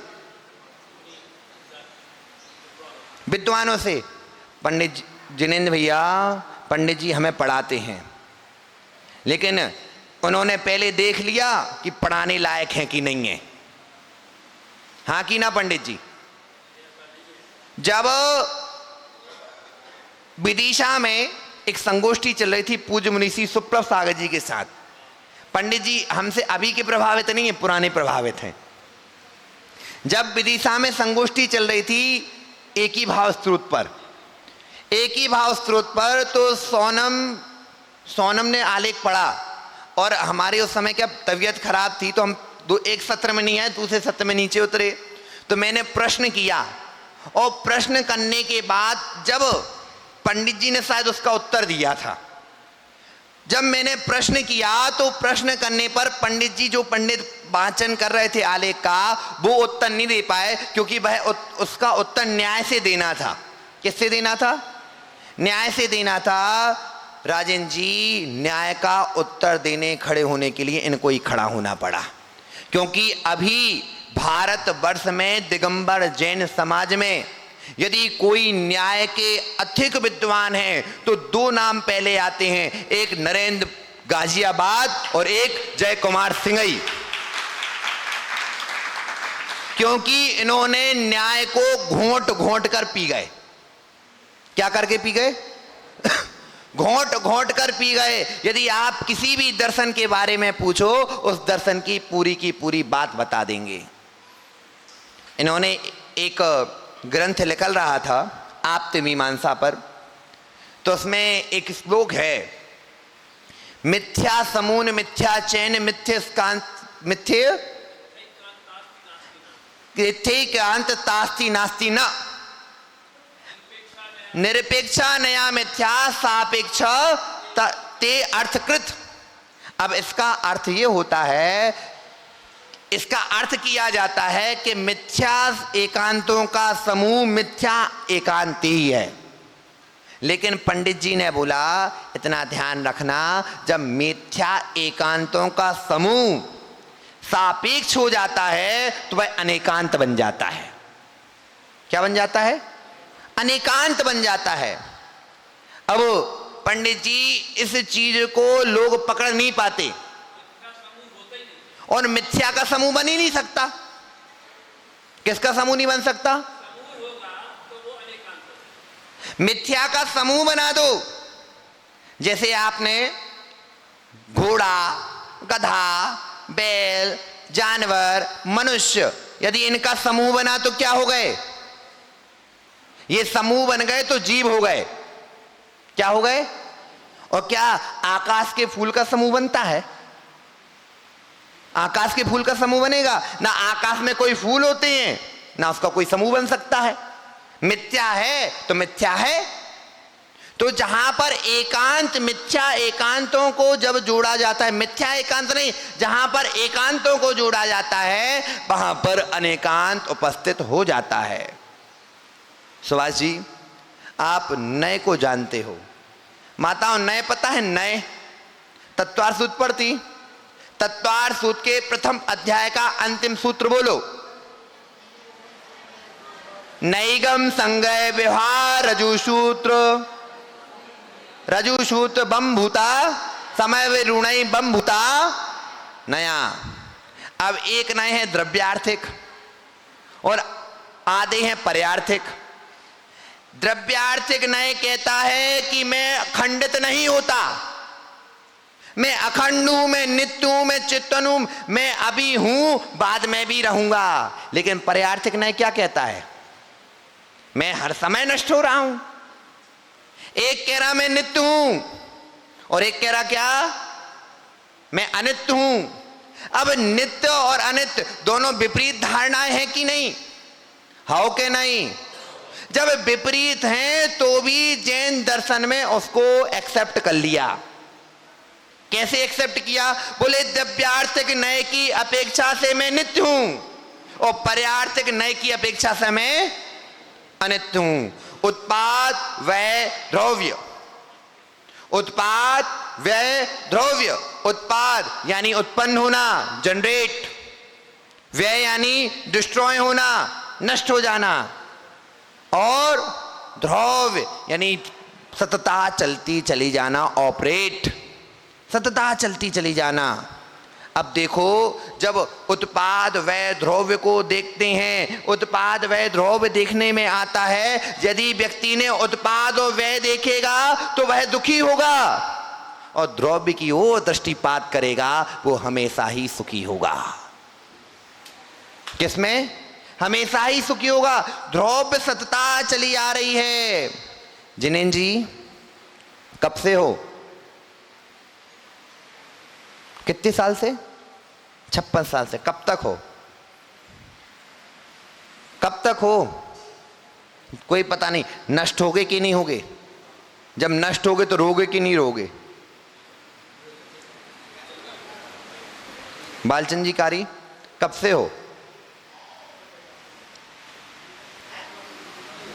विद्वानों से। पंडित जिनेंद्र भैया, पंडित जी हमें पढ़ाते हैं, लेकिन उन्होंने पहले देख लिया कि पढ़ाने लायक हैं कि नहीं है। हाँ कि ना पंडित जी? जब विदिशा में एक संगोष्ठी चल रही थी पूज्य मुनि श्री सुप्रभ सागर जी के साथ, पंडित जी हमसे अभी के प्रभावित नहीं है, पुराने प्रभावित हैं। जब विदिशा में संगोष्ठी चल रही थी एक ही भाव स्रोत पर, एक ही भाव स्रोत पर, तो सोनम ने आलेख पढ़ा और हमारे उस समय क्या तबीयत खराब थी, तो हम एक सत्र में नहीं आए, दूसरे सत्र में नीचे उतरे। तो मैंने प्रश्न किया और प्रश्न करने के बाद जब पंडित जी ने शायद उसका उत्तर दिया था, जब मैंने प्रश्न किया तो प्रश्न करने पर पंडित जी, जो पंडित वाचन कर रहे थे आलेख का, वो उत्तर नहीं दे पाए, क्योंकि वह उसका उत्तर न्याय से देना था। किससे देना था? न्याय से देना था। राजन जी, न्याय का उत्तर देने खड़े होने के लिए इनको ही खड़ा होना पड़ा, क्योंकि अभी भारतवर्ष में दिगंबर जैन समाज में यदि कोई न्याय के अधिक विद्वान है तो दो नाम पहले आते हैं, एक नरेंद्र गाजियाबाद और एक जय कुमार सिंघई, क्योंकि इन्होंने न्याय को घोंट घोंट कर पी गए। क्या करके पी गए? घोंट घोंट कर पी गए। यदि आप किसी भी दर्शन के बारे में पूछो, उस दर्शन की पूरी बात बता देंगे। इन्होंने एक ग्रंथ निकल रहा था आप्तमीमांसा पर, तो उसमें एक श्लोक है, मिथ्या समून मिथ्या चैन मिथ्यैकांत तास्ति नास्ति न निरपेक्षा नया मिथ्या सापेक्ष ते अर्थकृत। अब इसका अर्थ ये होता है, इसका अर्थ किया जाता है कि मिथ्या एकांतों का समूह मिथ्या एकांत ही है। लेकिन पंडित जी ने बोला, इतना ध्यान रखना, जब मिथ्या एकांतों का समूह सापेक्ष हो जाता है तो वह अनेकांत बन जाता है। क्या बन जाता है? अनेकांत बन जाता है। अब पंडित जी इस चीज को लोग पकड़ नहीं पाते, और मिथ्या का समूह बन ही नहीं सकता। किसका समूह नहीं बन सकता? मिथ्या का समूह बना दो। जैसे आपने घोड़ा, गधा, बैल, जानवर, मनुष्य, यदि इनका समूह बना तो क्या हो गए? ये समूह बन गए तो जीव हो गए। क्या हो गए? और क्या आकाश के फूल का समूह बनता है? आकाश के फूल का समूह बनेगा? ना आकाश में कोई फूल होते हैं, ना उसका कोई समूह बन सकता है। मिथ्या है तो मिथ्या है। तो जहां पर एकांत मिथ्या एकांतों को जब जोड़ा जाता है, मिथ्या एकांत नहीं, जहां पर एकांतों को जोड़ा जाता है वहां पर अनेकांत उपस्थित हो जाता है। सुभाष जी, आप नए को जानते हो। माताओं, नए पता है? नए तत्वार्थ सूत्र पढ़ती, तत्वार्थ सूत्र के प्रथम अध्याय का अंतिम सूत्र बोलो। नैगम संगय व्यवहार रजू सूत्र बम भूता समय ऋणई बम भूता नया। अब एक नए हैं द्रव्यार्थिक और आधे हैं पर्यार्थिक। द्रव्यार्थिक नए कहता है कि मैं खंडित नहीं होता, मैं अखंड हूं, मैं नित्य हूं, मैं चित्तन हूं, मैं अभी हूं, बाद में भी रहूंगा। लेकिन पर्यार्थिक नए क्या कहता है? मैं हर समय नष्ट हो रहा हूं। एक कह रहा मैं नित्य हूं और एक कह रहा क्या? मैं अनित्य हूं। अब नित्य और अनित्य दोनों विपरीत धारणाएं हैं कि नहीं? हाउ के नहीं? जब विपरीत हैं तो भी जैन दर्शन में उसको एक्सेप्ट कर लिया। कैसे एक्सेप्ट किया? बोले द्रव्यार्थिक नय की अपेक्षा से मैं नित्य हूं और पर्यार्थिक नय की अपेक्षा से मैं अनित्य हूं। उत्पाद व्यय द्रव्य, उत्पाद व्यय द्रव्य। उत्पाद यानी उत्पन्न होना, जनरेट। व्यय यानी डिस्ट्रॉय होना, नष्ट हो जाना। और द्रव्य यानी सततः चलती चली जाना, ऑपरेट, सततः चलती चली जाना। अब देखो, जब उत्पाद व्यय द्रव्य को देखते हैं, उत्पाद व्यय द्रव्य देखने में आता है, यदि व्यक्ति ने उत्पाद और व्यय देखेगा तो वह दुखी होगा और द्रव्य की ओर दृष्टिपात करेगा, वो हमेशा ही सुखी होगा। किसमें? हमेशा ही सुखी होगा। द्रव्य सतता चली आ रही है। जिनेन्द्र जी कब से हो? कितने साल से? 56 साल से। कब तक हो? कब तक हो? कोई पता नहीं। नष्ट होगे कि नहीं होगे? जब नष्ट होगे तो रोगे कि नहीं रोगे? बालचंद जी कारी कब से हो?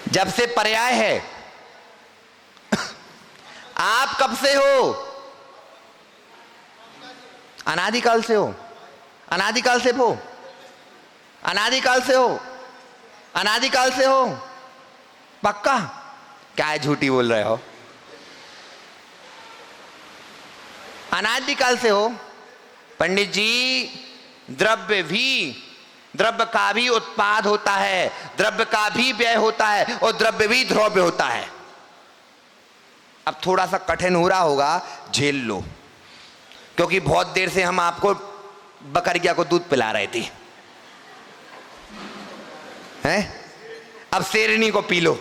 जब से पर्याय है। आप कब से हो? अनादिकाल से हो। अनादिकाल से हो। अनादिकाल से हो। अनादिकाल से हो। पक्का? क्या है, झूठी बोल रहे हो? अनादिकाल से हो। पंडित जी, द्रव्य का भी उत्पाद होता है, द्रव्य का भी व्यय होता है और द्रव्य भी द्रव्य होता है। अब थोड़ा सा कठिन हो रहा होगा, झेल लो, क्योंकि बहुत देर से हम आपको बकरिया को दूध पिला रहे थे, हैं? अब शेरनी को पी लो।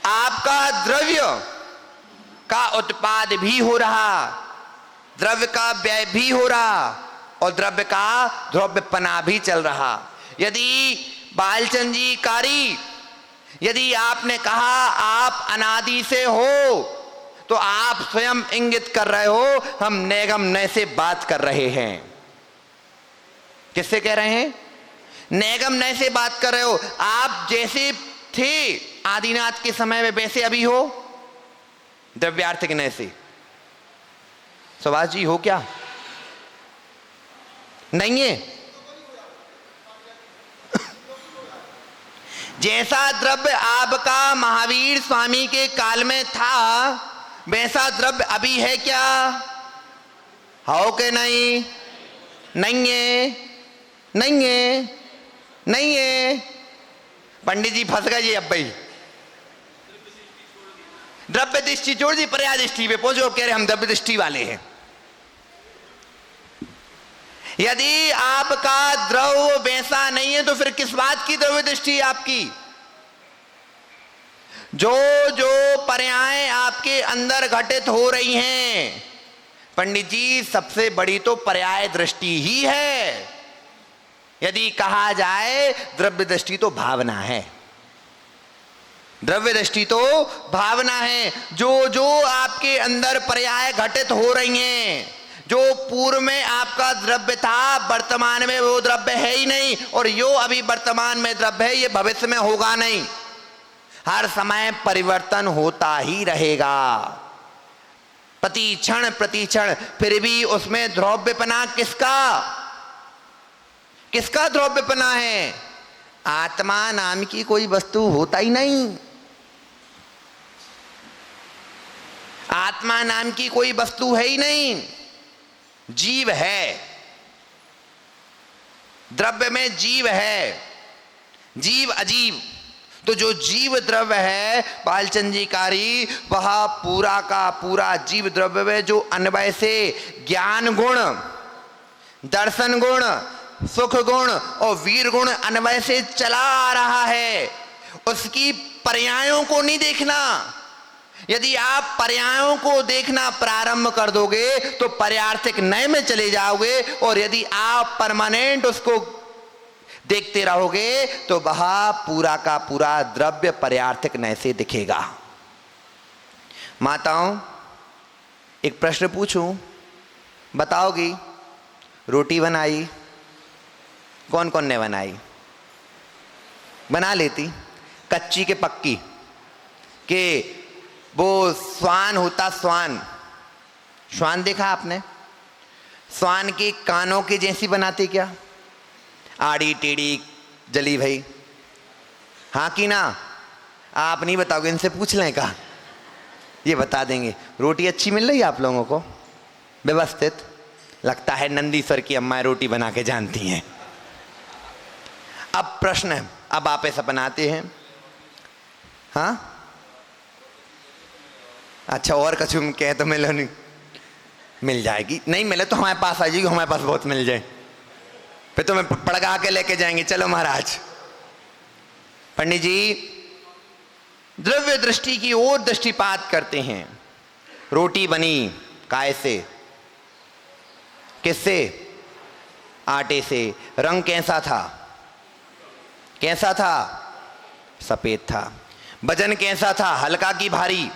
आपका द्रव्य का उत्पाद भी हो रहा, द्रव्य का व्यय भी हो रहा और द्रव्य का द्रव्यपना भी चल रहा। यदि बालचंद जी कारी, यदि आपने कहा आप अनादि से हो, तो आप स्वयं इंगित कर रहे हो हम नेगम नय से बात कर रहे हैं। किससे कह रहे हैं? नेगम नय से बात कर रहे हो। आप जैसे थे आदिनाथ के समय में वैसे अभी हो द्रव्यार्थिक नय से। सुभाष जी हो क्या? नहीं है। जैसा द्रव्य आपका महावीर स्वामी के काल में था, वैसा द्रव्य अभी है क्या? हो के नहीं? नहीं है, नहीं है, नहीं है। पंडित जी फंस गए जी। अब भाई द्रव्य दृष्टि छोड़ दी, पर्याय दृष्टि पे पहुंचो। कह रहे हम द्रव्य दृष्टि वाले हैं। यदि आपका द्रव्य वैसा नहीं है तो फिर किस बात की द्रव्य दृष्टि है आपकी? जो जो पर्याय आपके अंदर घटित हो रही हैं, पंडित जी सबसे बड़ी तो पर्याय दृष्टि ही है। यदि कहा जाए द्रव्य दृष्टि तो भावना है, द्रव्य दृष्टि तो भावना है। जो जो आपके अंदर पर्याय घटित हो रही हैं, जो पूर्व में आपका द्रव्य था वर्तमान में वो द्रव्य है ही नहीं, और यो अभी वर्तमान में द्रव्य है ये भविष्य में होगा नहीं। हर समय परिवर्तन होता ही रहेगा, प्रति क्षण। फिर भी उसमें द्रव्यपना किसका? किसका द्रव्यपना है? आत्मा नाम की कोई वस्तु होता ही नहीं। आत्मा नाम की कोई वस्तु है ही नहीं। जीव है, द्रव्य में जीव है, जीव अजीव। तो जो जीव द्रव्य है बालचंद जी कारी, वह पूरा का पूरा जीव द्रव्य में जो अन्वय से ज्ञान गुण, दर्शन गुण, सुख गुण और वीर गुण अन्वय से चला आ रहा है, उसकी पर्यायों को नहीं देखना। यदि आप पर्यायों को देखना प्रारंभ कर दोगे तो पर्यार्थिक नय में चले जाओगे, और यदि आप परमानेंट उसको देखते रहोगे तो वह पूरा का पूरा द्रव्य पर्यार्थिक नय से दिखेगा। माताओं, एक प्रश्न पूछूं, बताओगी? रोटी बनाई, कौन कौन ने बनाई? बना लेती, कच्ची के पक्की के वो स्वान होता, स्वान, श्वान देखा आपने? स्वान के कानों के जैसी बनाते क्या? आड़ी टेढ़ी जली भई, हाँ कि ना? आप नहीं बताओगे, इनसे पूछ लें का, ये बता देंगे। रोटी अच्छी मिल रही है आप लोगों को? व्यवस्थित? लगता है नंदीश्वर की अम्मा रोटी बना के जानती हैं। अब प्रश्न है, अब आप ऐसा बनाते हैं? हाँ, अच्छा, और कछु कहे तो मिलो नहीं, मिल जाएगी, नहीं मिले तो हमारे पास आ जाएगी, हमारे पास बहुत मिल जाए, फिर तो मैं पड़गा के लेके जाएंगे। चलो महाराज। पंडित जी द्रव्य दृष्टि की ओर दृष्टिपात करते हैं। रोटी बनी काय से? किससे? आटे से। रंग कैसा था? कैसा था? सफेद था। वजन कैसा था? हल्का की भारी?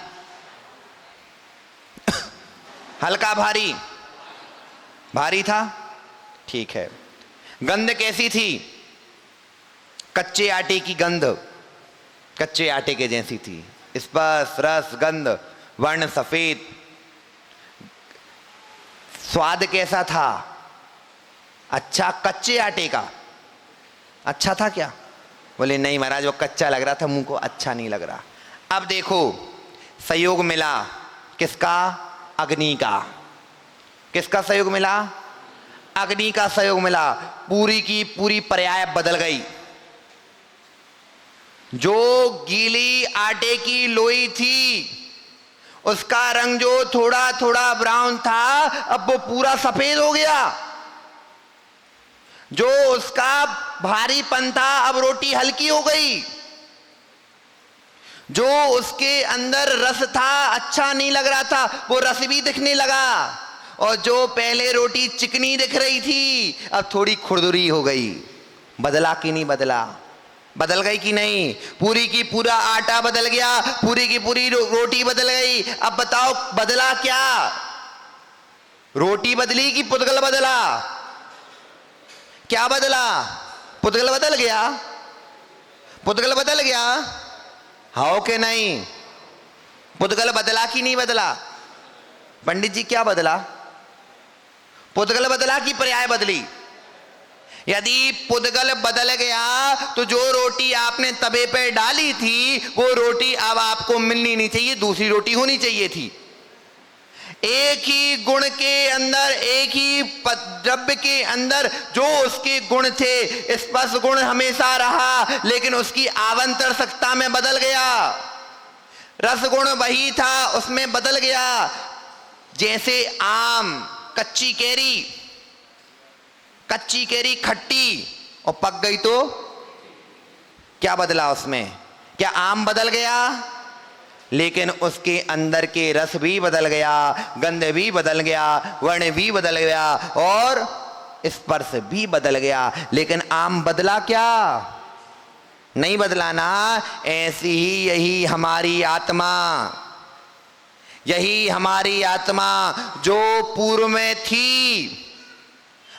हल्का भारी? भारी था, ठीक है। गंध कैसी थी? कच्चे आटे की गंध, कच्चे आटे के जैसी थी। स्पर्श, रस, गंध, वर्ण सफेद। स्वाद कैसा था? अच्छा, कच्चे आटे का अच्छा था क्या? बोले नहीं महाराज, वो कच्चा लग रहा था, मुंह को अच्छा नहीं लग रहा। अब देखो, सहयोग मिला किसका? अग्नि का। किसका सहयोग मिला? अग्नि का सहयोग मिला। पूरी की पूरी पर्याय बदल गई। जो गीली आटे की लोई थी, उसका रंग जो थोड़ा थोड़ा ब्राउन था, अब वो पूरा सफेद हो गया। जो उसका भारीपन था, अब रोटी हल्की हो गई। जो उसके अंदर रस था, अच्छा नहीं लग रहा था, वो रस भी दिखने लगा। और जो पहले रोटी चिकनी दिख रही थी, अब थोड़ी खुरदुरी हो गई। बदला कि नहीं बदला? बदल गई कि नहीं? पूरी की पूरा आटा बदल गया, पूरी की पूरी रोटी बदल गई। अब बताओ बदला क्या? रोटी बदली कि पुद्गल बदला? क्या बदला? पुद्गल बदल गया? पुद्गल बदल गया? हाँ कि नहीं? पुद्गल बदला कि नहीं बदला? पंडित जी क्या बदला? पुद्गल बदला कि पर्याय बदली? यदि पुद्गल बदल गया तो जो रोटी आपने तवे पे डाली थी, वो रोटी अब आपको मिलनी नहीं चाहिए, दूसरी रोटी होनी चाहिए थी। एक ही गुण के अंदर, एक ही द्रव्य के अंदर जो उसके गुण थे, स्पर्श गुण हमेशा रहा, लेकिन उसकी आवंतर सत्ता में बदल गया। रस गुण वही था, उसमें बदल गया। जैसे आम, कच्ची कैरी खट्टी और पक गई तो क्या बदला उसमें? क्या आम बदल गया? लेकिन उसके अंदर के रस भी बदल गया, गंध भी बदल गया, वर्ण भी बदल गया और स्पर्श भी बदल गया। लेकिन आम बदला क्या? नहीं बदला ना। ऐसी ही यही हमारी आत्मा, यही हमारी आत्मा जो पूर्व में थी,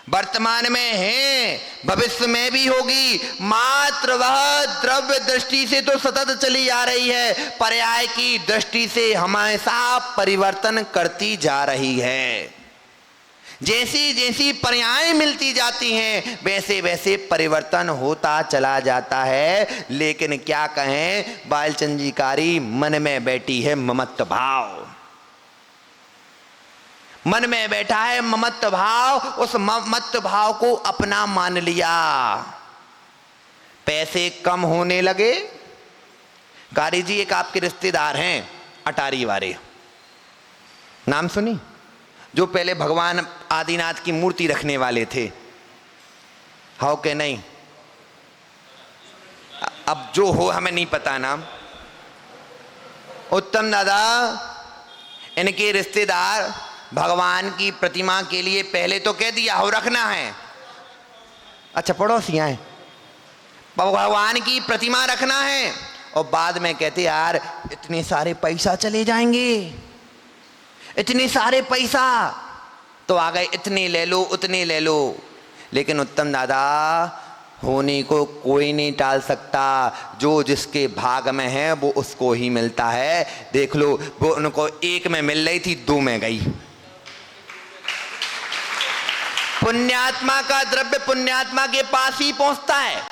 वर्तमान में है, भविष्य में भी होगी, मात्र वह द्रव्य दृष्टि से तो सतत चली आ रही है, पर्याय की दृष्टि से हमेशा परिवर्तन करती जा रही है। जैसी जैसी पर्याय मिलती जाती हैं, वैसे वैसे परिवर्तन होता चला जाता है। लेकिन क्या कहें, बालचंद जी कारी मन में बैठी है ममत्व भाव। मन में बैठा है ममत्व भाव, उस ममत्व भाव को अपना मान लिया। पैसे कम होने लगे। कारी जी एक आपके रिश्तेदार हैं अटारी वाले, नाम सुनी? जो पहले भगवान आदिनाथ की मूर्ति रखने वाले थे। हो के नहीं? अब जो हो हमें नहीं पता नाम। उत्तम दादा, इनके रिश्तेदार भगवान की प्रतिमा के लिए पहले तो कह दिया हो रखना है। अच्छा, पड़ोसी आए, भगवान की प्रतिमा रखना है, और बाद में कहते यार इतने सारे पैसा चले जाएंगे, इतने सारे पैसा तो आ गए, इतने ले लो उतने ले लो। लेकिन उत्तम दादा, होने को कोई नहीं टाल सकता। जो जिसके भाग में है वो उसको ही मिलता है। देख लो, वो उनको एक में मिल रही थी, दो में गई। पुण्यात्मा का द्रव्य पुण्यात्मा के पास ही पहुंचता है।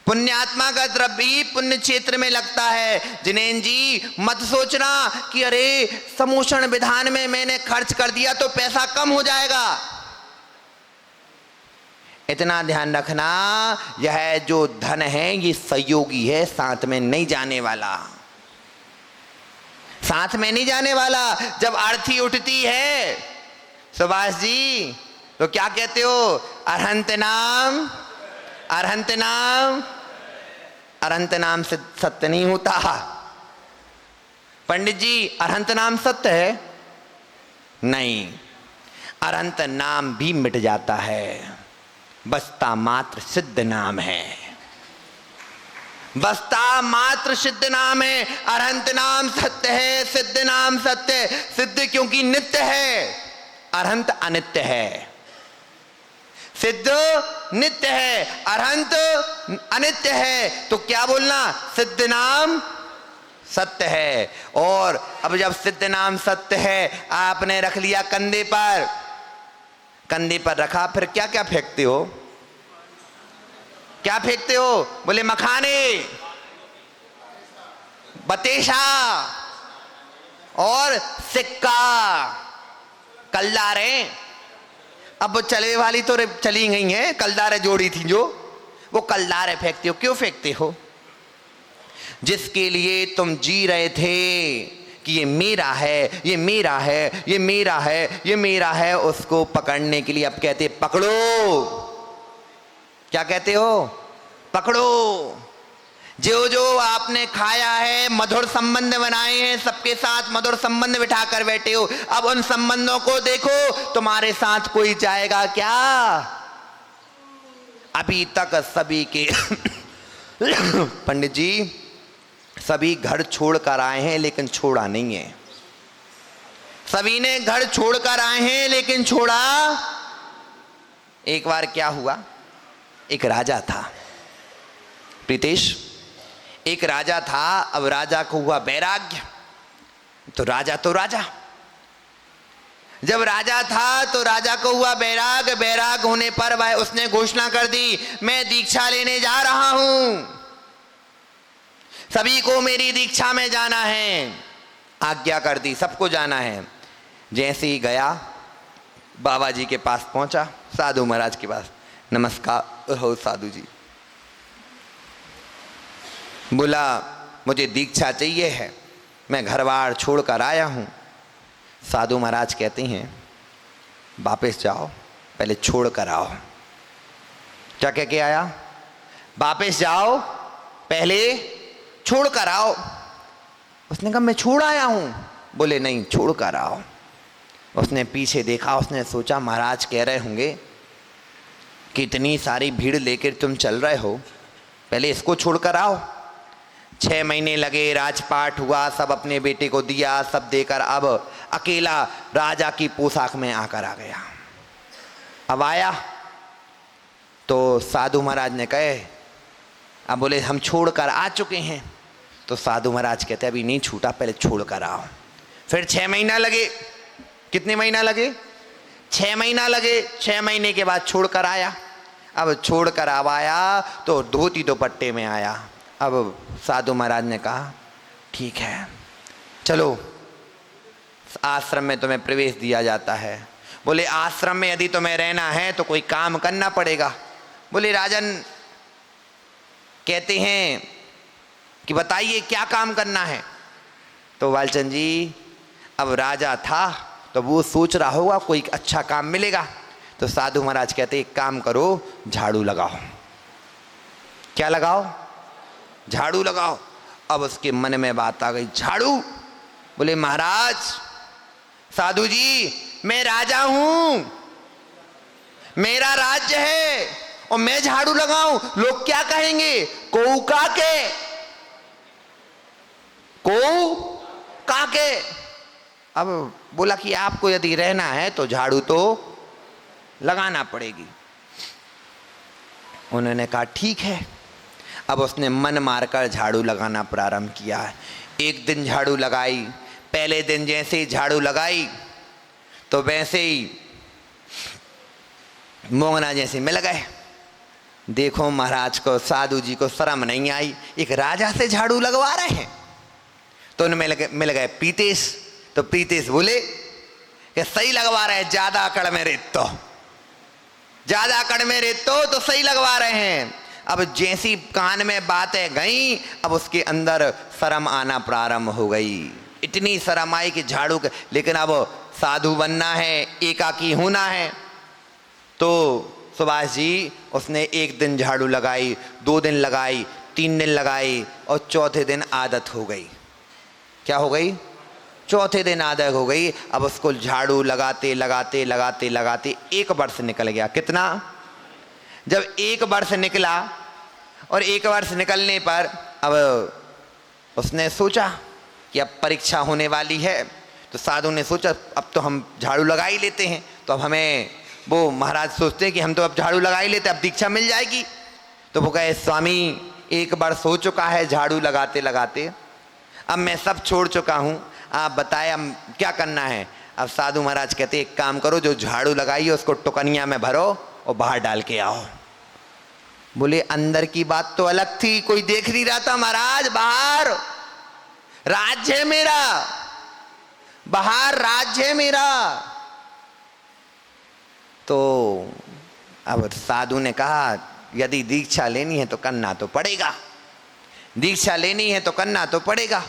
पुण्यात्मा का द्रव्य ही पुण्य क्षेत्र में लगता है। जिनेन जी, मत सोचना कि अरे समोषण विधान में मैंने खर्च कर दिया तो पैसा कम हो जाएगा। इतना ध्यान रखना, यह जो धन है ये सहयोगी है, साथ में नहीं जाने वाला, साथ में नहीं जाने वाला। जब आरती उठती है सुभाष जी, तो क्या कहते हो? अरहंत नाम, अरहंत नाम। अरहंत नाम से सत्य नहीं होता। पंडित जी, अरहंत नाम सत्य है? नहीं, अरहंत नाम भी मिट जाता है। बसता मात्र सिद्ध नाम है, बसता मात्र सिद्ध नाम है। अरहंत नाम सत्य है, सिद्ध नाम सत्य है। सिद्ध क्योंकि नित्य है, अरहंत अनित्य है। सिद्ध नित्य है, अरहंत अनित्य है। तो क्या बोलना? सिद्ध नाम सत्य है। और अब जब सिद्ध नाम सत्य है, आपने रख लिया कंधे पर, कंधे पर रखा, फिर क्या क्या फेंकते हो? क्या फेंकते हो? बोले मखाने, बतेशा और सिक्का, कलदारें। अब चले वाली तो चली गई हैं, कलदारें जोड़ी थी जो, वो कलदारें फेंकते हो। क्यों फेंकते हो? जिसके लिए तुम जी रहे थे कि ये मेरा है, ये मेरा है, ये मेरा है, ये मेरा है, उसको पकड़ने के लिए अब कहते पकड़ो। क्या कहते हो? पकड़ो। जो जो आपने खाया है, मधुर संबंध बनाए हैं, सबके साथ मधुर संबंध बिठा कर बैठे हो। अब उन संबंधों को देखो, तुम्हारे साथ कोई जाएगा क्या? अभी तक सभी के पंडित जी, सभी घर छोड़कर आए हैं लेकिन छोड़ा नहीं है। सभी ने घर छोड़कर आए हैं लेकिन छोड़ा। एक बार क्या हुआ, एक राजा था प्रीतेश, एक राजा था। अब राजा को हुआ वैराग्य। तो राजा जब राजा था तो राजा को हुआ वैराग्य। वैराग्य होने पर वह उसने घोषणा कर दी, मैं दीक्षा लेने जा रहा हूं, सभी को मेरी दीक्षा में जाना है। आज्ञा कर दी, सबको जाना है। जैसे ही गया, बाबा जी के पास पहुंचा, साधु महाराज के पास। नमस्कार हो साधु जी। बोला मुझे दीक्षा चाहिए है, मैं घर बार छोड़कर आया हूँ। साधु महाराज कहते हैं वापस जाओ, पहले छोड़ कर आओ। क्या कह के आया? वापस जाओ, पहले छोड़ कर आओ। उसने कहा मैं छोड़ आया हूँ। बोले नहीं, छोड़ कर आओ। उसने पीछे देखा, उसने सोचा महाराज कह रहे होंगे कि इतनी सारी भीड़ लेकर तुम चल रहे हो, पहले इसको छोड़ कर आओ। 6 महीने लगे, राजपाट हुआ, सब अपने बेटे को दिया, सब देकर अब अकेला राजा की पोशाक में आकर आ गया। अब आया तो साधु महाराज ने कहे, अब बोले हम छोड़ कर आ चुके हैं। तो साधु महाराज कहते अभी नहीं छूटा, पहले छोड़ कर आओ। फिर 6 महीना लगे। कितने महीना लगे? 6 महीना लगे। 6 महीने के बाद छोड़ कर आया। अब छोड़ कर अब आया तो धोती दुपट्टे में आया। अब साधु महाराज ने कहा ठीक है चलो आश्रम में तुम्हें प्रवेश दिया जाता है। बोले आश्रम में यदि तुम्हें रहना है तो कोई काम करना पड़ेगा। बोले राजन कहते हैं कि बताइए क्या काम करना है। तो बालचंद जी अब राजा था तो वो सोच रहा होगा कोई अच्छा काम मिलेगा। तो साधु महाराज कहते एक काम करो, झाड़ू लगाओ। क्या लगाओ? झाड़ू लगाओ। अब उसके मन में बात आ गई, झाड़ू। बोले महाराज, साधु जी मैं राजा हूं, मेरा राज्य है और मैं झाड़ू लगाऊं, लोग क्या कहेंगे? कोऊ काके, कोऊ काके। अब बोला कि आपको यदि रहना है तो झाड़ू तो लगाना पड़ेगी। उन्होंने कहा ठीक है। अब उसने मन मारकर झाड़ू लगाना प्रारंभ किया। एक दिन झाड़ू लगाई, पहले दिन जैसे ही झाड़ू लगाई तो वैसे ही मोंगना जैसे मिल गए। देखो महाराज को, साधु जी को शर्म नहीं आई, एक राजा से झाड़ू लगवा रहे हैं। तो उनमें मिल गए पीतेश। तो पीतेश बोले कि सही लगवा रहे हैं, ज्यादा अकड़ में रेत तो, ज्यादा अकड़ में रेत तो सही लगवा रहे हैं। अब जैसी कान में बातें गई अब उसके अंदर शर्म आना प्रारंभ हो गई। इतनी शर्म आई कि झाड़ू के, लेकिन अब साधु बनना है, एकाकी होना है। तो सुभाष जी उसने एक दिन झाड़ू लगाई, 2 दिन लगाई, 3 दिन लगाई और चौथे दिन आदत हो गई। क्या हो गई? चौथे दिन आदत हो गई। अब उसको झाड़ू लगाते लगाते लगाते लगाते 1 वर्ष निकल गया। कितना? जब 1 वर्ष निकला और 1 वर्ष निकलने पर अब उसने सोचा कि अब परीक्षा होने वाली है। तो साधु ने सोचा अब तो हम झाड़ू लगा ही लेते हैं, तो अब हमें, वो महाराज सोचते हैं कि हम तो अब झाड़ू लगा ही लेते, अब दीक्षा मिल जाएगी। तो वो कहे स्वामी 1 वर्ष हो चुका है झाड़ू लगाते लगाते, अब मैं सब छोड़ चुका हूँ, आप बताए अब क्या करना है। अब साधु महाराज कहते एक काम करो, जो झाड़ू लगाई है उसको टुकनिया में भरो और बाहर डाल के आओ। बोले अंदर की बात तो अलग थी, कोई देख नहीं रहा था महाराज, बाहर राज्य है मेरा, बाहर राज्य है मेरा। तो अब साधु ने कहा यदि दीक्षा लेनी है तो करना तो पड़ेगा, दीक्षा लेनी है तो करना तो पड़ेगा।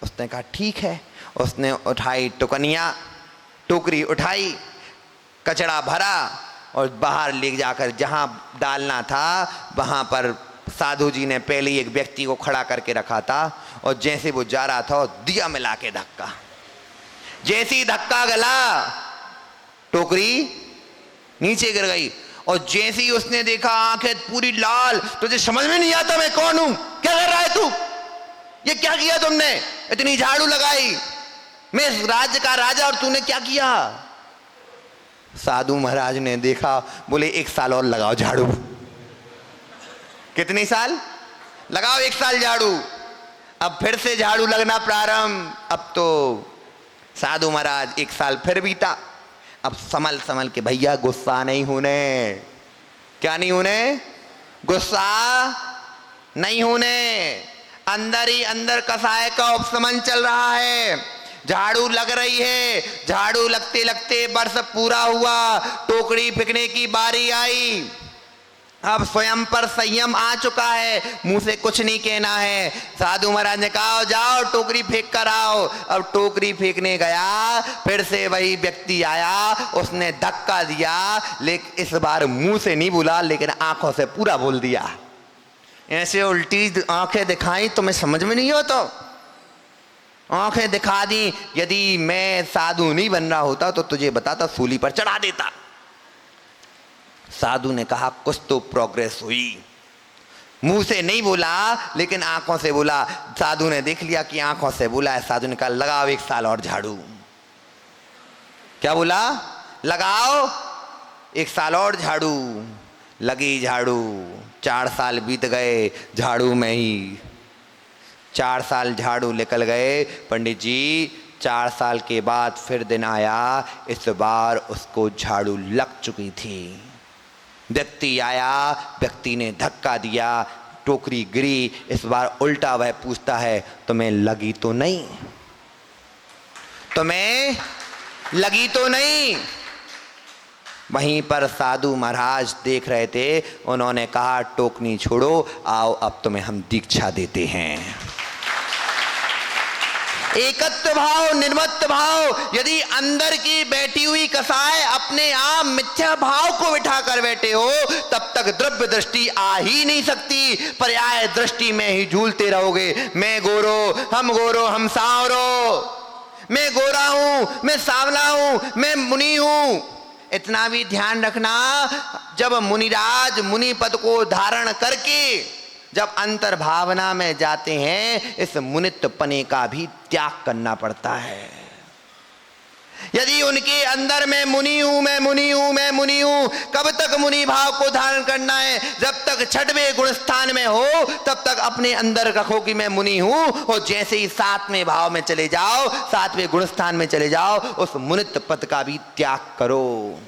उसने कहा ठीक है। उसने उठाई टुकनिया, टोकरी उठाई, कचड़ा भरा और बाहर ले जाकर जहाँ डालना था वहाँ पर साधु जी ने पहले एक व्यक्ति को खड़ा करके रखा था और जैसे वो जा रहा था दिया मिला के धक्का, जैसे ही धक्का गला टोकरी नीचे गिर गई। और जैसे ही उसने देखा आंखें पूरी लाल, तुझे समझ में नहीं आता मैं कौन हूं, क्या कर रहा है तू, ये क्या किया तुमने, इतनी झाड़ू लगाई, मैं इस राज्य का राजा और तूने क्या किया। साधु महाराज ने देखा, बोले 1 साल और लगाओ झाड़ू। कितनी साल लगाओ? 1 साल झाड़ू। अब फिर से झाड़ू लगना प्रारंभ। अब तो साधु महाराज 1 साल फिर बीता। अब संभल संभल के, भैया गुस्सा नहीं होने, क्या नहीं होने, गुस्सा नहीं होने, अंदर ही अंदर कसाय का उपशमन चल रहा है। झाड़ू लग रही है, झाड़ू लगते लगते वर्ष पूरा हुआ, टोकरी फेंकने की बारी आई। अब स्वयं पर संयम आ चुका है, मुंह से कुछ नहीं कहना है। साधु महाराज ने कहा जाओ टोकरी फेंक कर आओ। अब टोकरी फेंकने गया, फिर से वही व्यक्ति आया, उसने धक्का दिया, लेकिन इस बार मुंह से नहीं बोला लेकिन आंखों से पूरा बोल दिया। ऐसे उल्टी आंखें दिखाई तुम्हें समझ में नहीं हो, तो आंखें दिखा दी। यदि मैं साधु नहीं बन रहा होता तो तुझे बताता, सूली पर चढ़ा देता। साधु ने कहा कुछ तो प्रोग्रेस हुई, मुंह से नहीं बोला लेकिन आंखों से बोला। साधु ने देख लिया कि आंखों से बोला है। साधु ने कहा लगाओ 1 साल और झाड़ू। क्या बोला? लगाओ 1 साल और झाड़ू। लगी झाड़ू, 4 साल बीत गए झाड़ू में ही, 4 साल झाड़ू निकल गए। पंडित जी 4 साल के बाद फिर दिन आया, इस बार उसको झाड़ू लग चुकी थी। व्यक्ति आया, व्यक्ति ने धक्का दिया, टोकरी गिरी। इस बार उल्टा वह पूछता है तुम्हें लगी तो नहीं, तुम्हें लगी तो नहीं? वहीं पर साधु महाराज देख रहे थे, उन्होंने कहा टोकनी छोड़ो, आओ अब तुम्हें हम दीक्षा देते हैं। एकत्व भाव, निर्मत्व भाव, यदि अंदर की बैठी हुई कसाय अपने आप मिथ्या भाव को बिठा कर बैठे हो, तब तक द्रव्य दृष्टि आ ही नहीं सकती। पर्याय दृष्टि में ही झूलते रहोगे। मैं गोरो, हम सांवरो, मैं गोरा हूं, मैं सांवला हूं, मैं मुनि हूं। इतना भी ध्यान रखना, जब मुनिराज मुनि पद को धारण करके जब अंतर भावना में जाते हैं, इस मुनित्व पने का भी त्याग करना पड़ता है। यदि उनके अंदर मैं मुनि हूं, मैं मुनि हूं, मैं मुनि हूं, कब तक मुनि भाव को धारण करना है? जब तक छठवें गुणस्थान में हो तब तक अपने अंदर रखो कि मैं मुनि हूं, और जैसे ही सातवें भाव में चले जाओ, सातवें गुणस्थान में चले जाओ, उस मुनित्व पद का भी त्याग करो।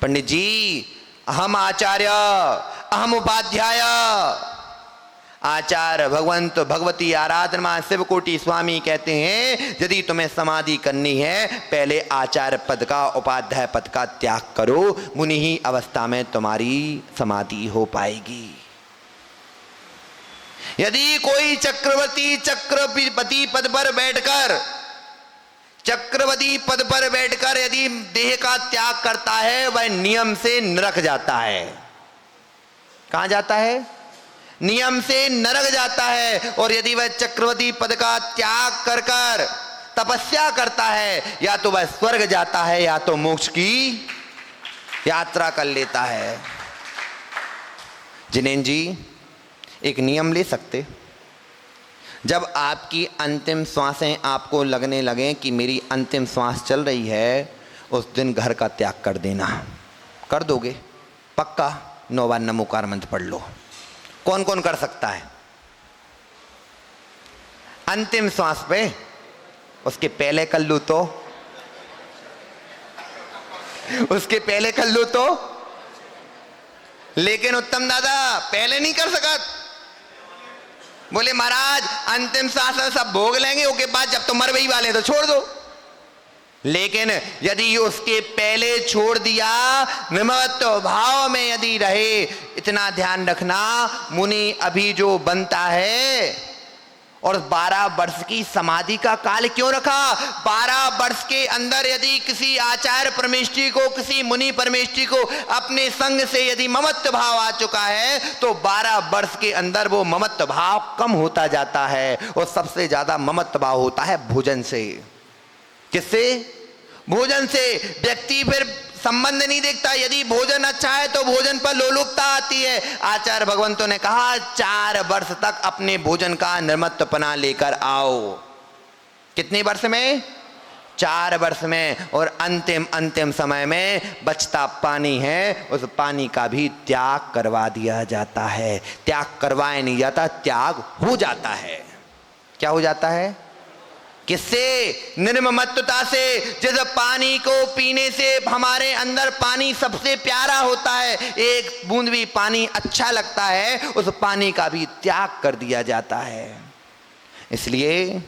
पंडित जी, अहम आचार्य, अहम उपाध्याय, आचार्य भगवंत भगवती आराधना शिवकोटि स्वामी कहते हैं, यदि तुम्हें समाधि करनी है, पहले आचार्य पद का, उपाध्याय पद का त्याग करो। मुनि ही अवस्था में तुम्हारी समाधि हो पाएगी। यदि कोई चक्रवर्ती पद पर बैठकर यदि देह का त्याग करता है, वह नियम से नरक जाता है। कहां जाता है? नियम से नरक जाता है। और यदि वह चक्रवर्ती पद का त्याग कर कर तपस्या करता है, या तो वह स्वर्ग जाता है या तो मोक्ष की यात्रा कर लेता है। जिनेन्द्र जी, एक नियम ले सकते? जब आपकी अंतिम श्वासें आपको लगने लगे कि मेरी अंतिम श्वास चल रही है, उस दिन घर का त्याग कर देना। कर दोगे? पक्का? 9 बार नमोकार मंत्र पढ़ लो। कौन कौन कर सकता है? अंतिम श्वास पे, उसके पहले कर लो तो, उसके पहले कर लो तो। लेकिन उत्तम दादा पहले नहीं कर सका। बोले महाराज अंतिम सांस सब भोग लेंगे, उसके बाद जब तो मरवई वाले तो छोड़ दो। लेकिन यदि उसके पहले छोड़ दिया, निर्मत्व भाव में यदि रहे, इतना ध्यान रखना, मुनि अभी जो बनता है, और 12 वर्ष की समाधि का काल क्यों रखा? 12 वर्ष के अंदर यदि किसी आचार्य परमेष्ठी को, किसी मुनि परमेष्ठी को अपने संग से यदि ममत्व भाव आ चुका है, तो 12 वर्ष के अंदर वो ममत्व भाव कम होता जाता है। और सबसे ज्यादा ममत्व भाव होता है भोजन से। किससे? भोजन से। व्यक्ति फिर संबंध नहीं देखता। यदि भोजन अच्छा है तो भोजन पर लोलुपता आती है। आचार्य भगवंतों ने कहा 4 वर्ष तक अपने भोजन का निर्मत्वपना लेकर आओ। कितने वर्ष में? 4 वर्ष में। और अंतिम समय में बचता पानी है, उस पानी का भी त्याग करवा दिया जाता है। त्याग करवाया नहीं जाता, त्याग हो जाता है। क्या हो जाता है? किससे? निर्ममत्वता से। जिस पानी को पीने से हमारे अंदर पानी सबसे प्यारा होता है, एक बूंद भी पानी अच्छा लगता है, उस पानी का भी त्याग कर दिया जाता है। इसलिए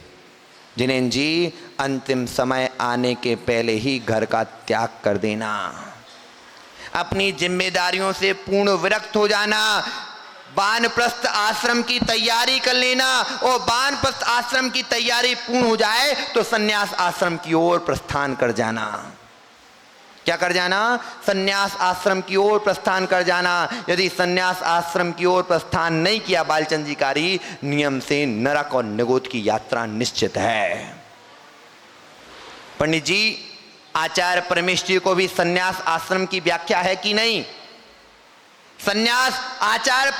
जिनेन्द्र जी, अंतिम समय आने के पहले ही घर का त्याग कर देना, अपनी जिम्मेदारियों से पूर्ण विरक्त हो जाना, वानप्रस्थ आश्रम की तैयारी कर लेना, और वानप्रस्थ आश्रम की तैयारी पूर्ण हो जाए तो संन्यास आश्रम की ओर प्रस्थान कर जाना। क्या कर जाना? संन्यास आश्रम की ओर प्रस्थान कर जाना। यदि संन्यास आश्रम की ओर प्रस्थान नहीं किया बालचंद जी कारी, नियम से नरक और निगोद की यात्रा निश्चित है। पंडित जी, आचार्य परमेष्ठी को भी संन्यास आश्रम की व्याख्या है कि नहीं? संन्यास आचार्य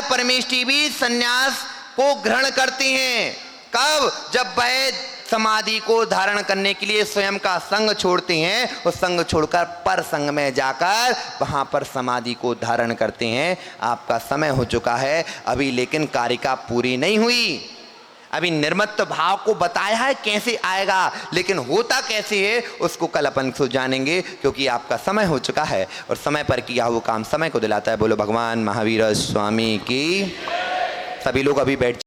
परमेष्ठी भी संन्यास को ग्रहण करते हैं। कब? जब वह समाधि को धारण करने के लिए स्वयं का संग छोड़ते हैं, और संग छोड़कर पर संग में जाकर वहां पर समाधि को धारण करते हैं। आपका समय हो चुका है अभी, लेकिन कारिका पूरी नहीं हुई। अभी निर्मत्व भाव को बताया है कैसे आएगा, लेकिन होता कैसे है उसको कल अपन से जानेंगे, क्योंकि आपका समय हो चुका है और समय पर किया हुआ काम समय को दिलाता है। बोलो भगवान महावीर स्वामी की। सभी लोग अभी बैठ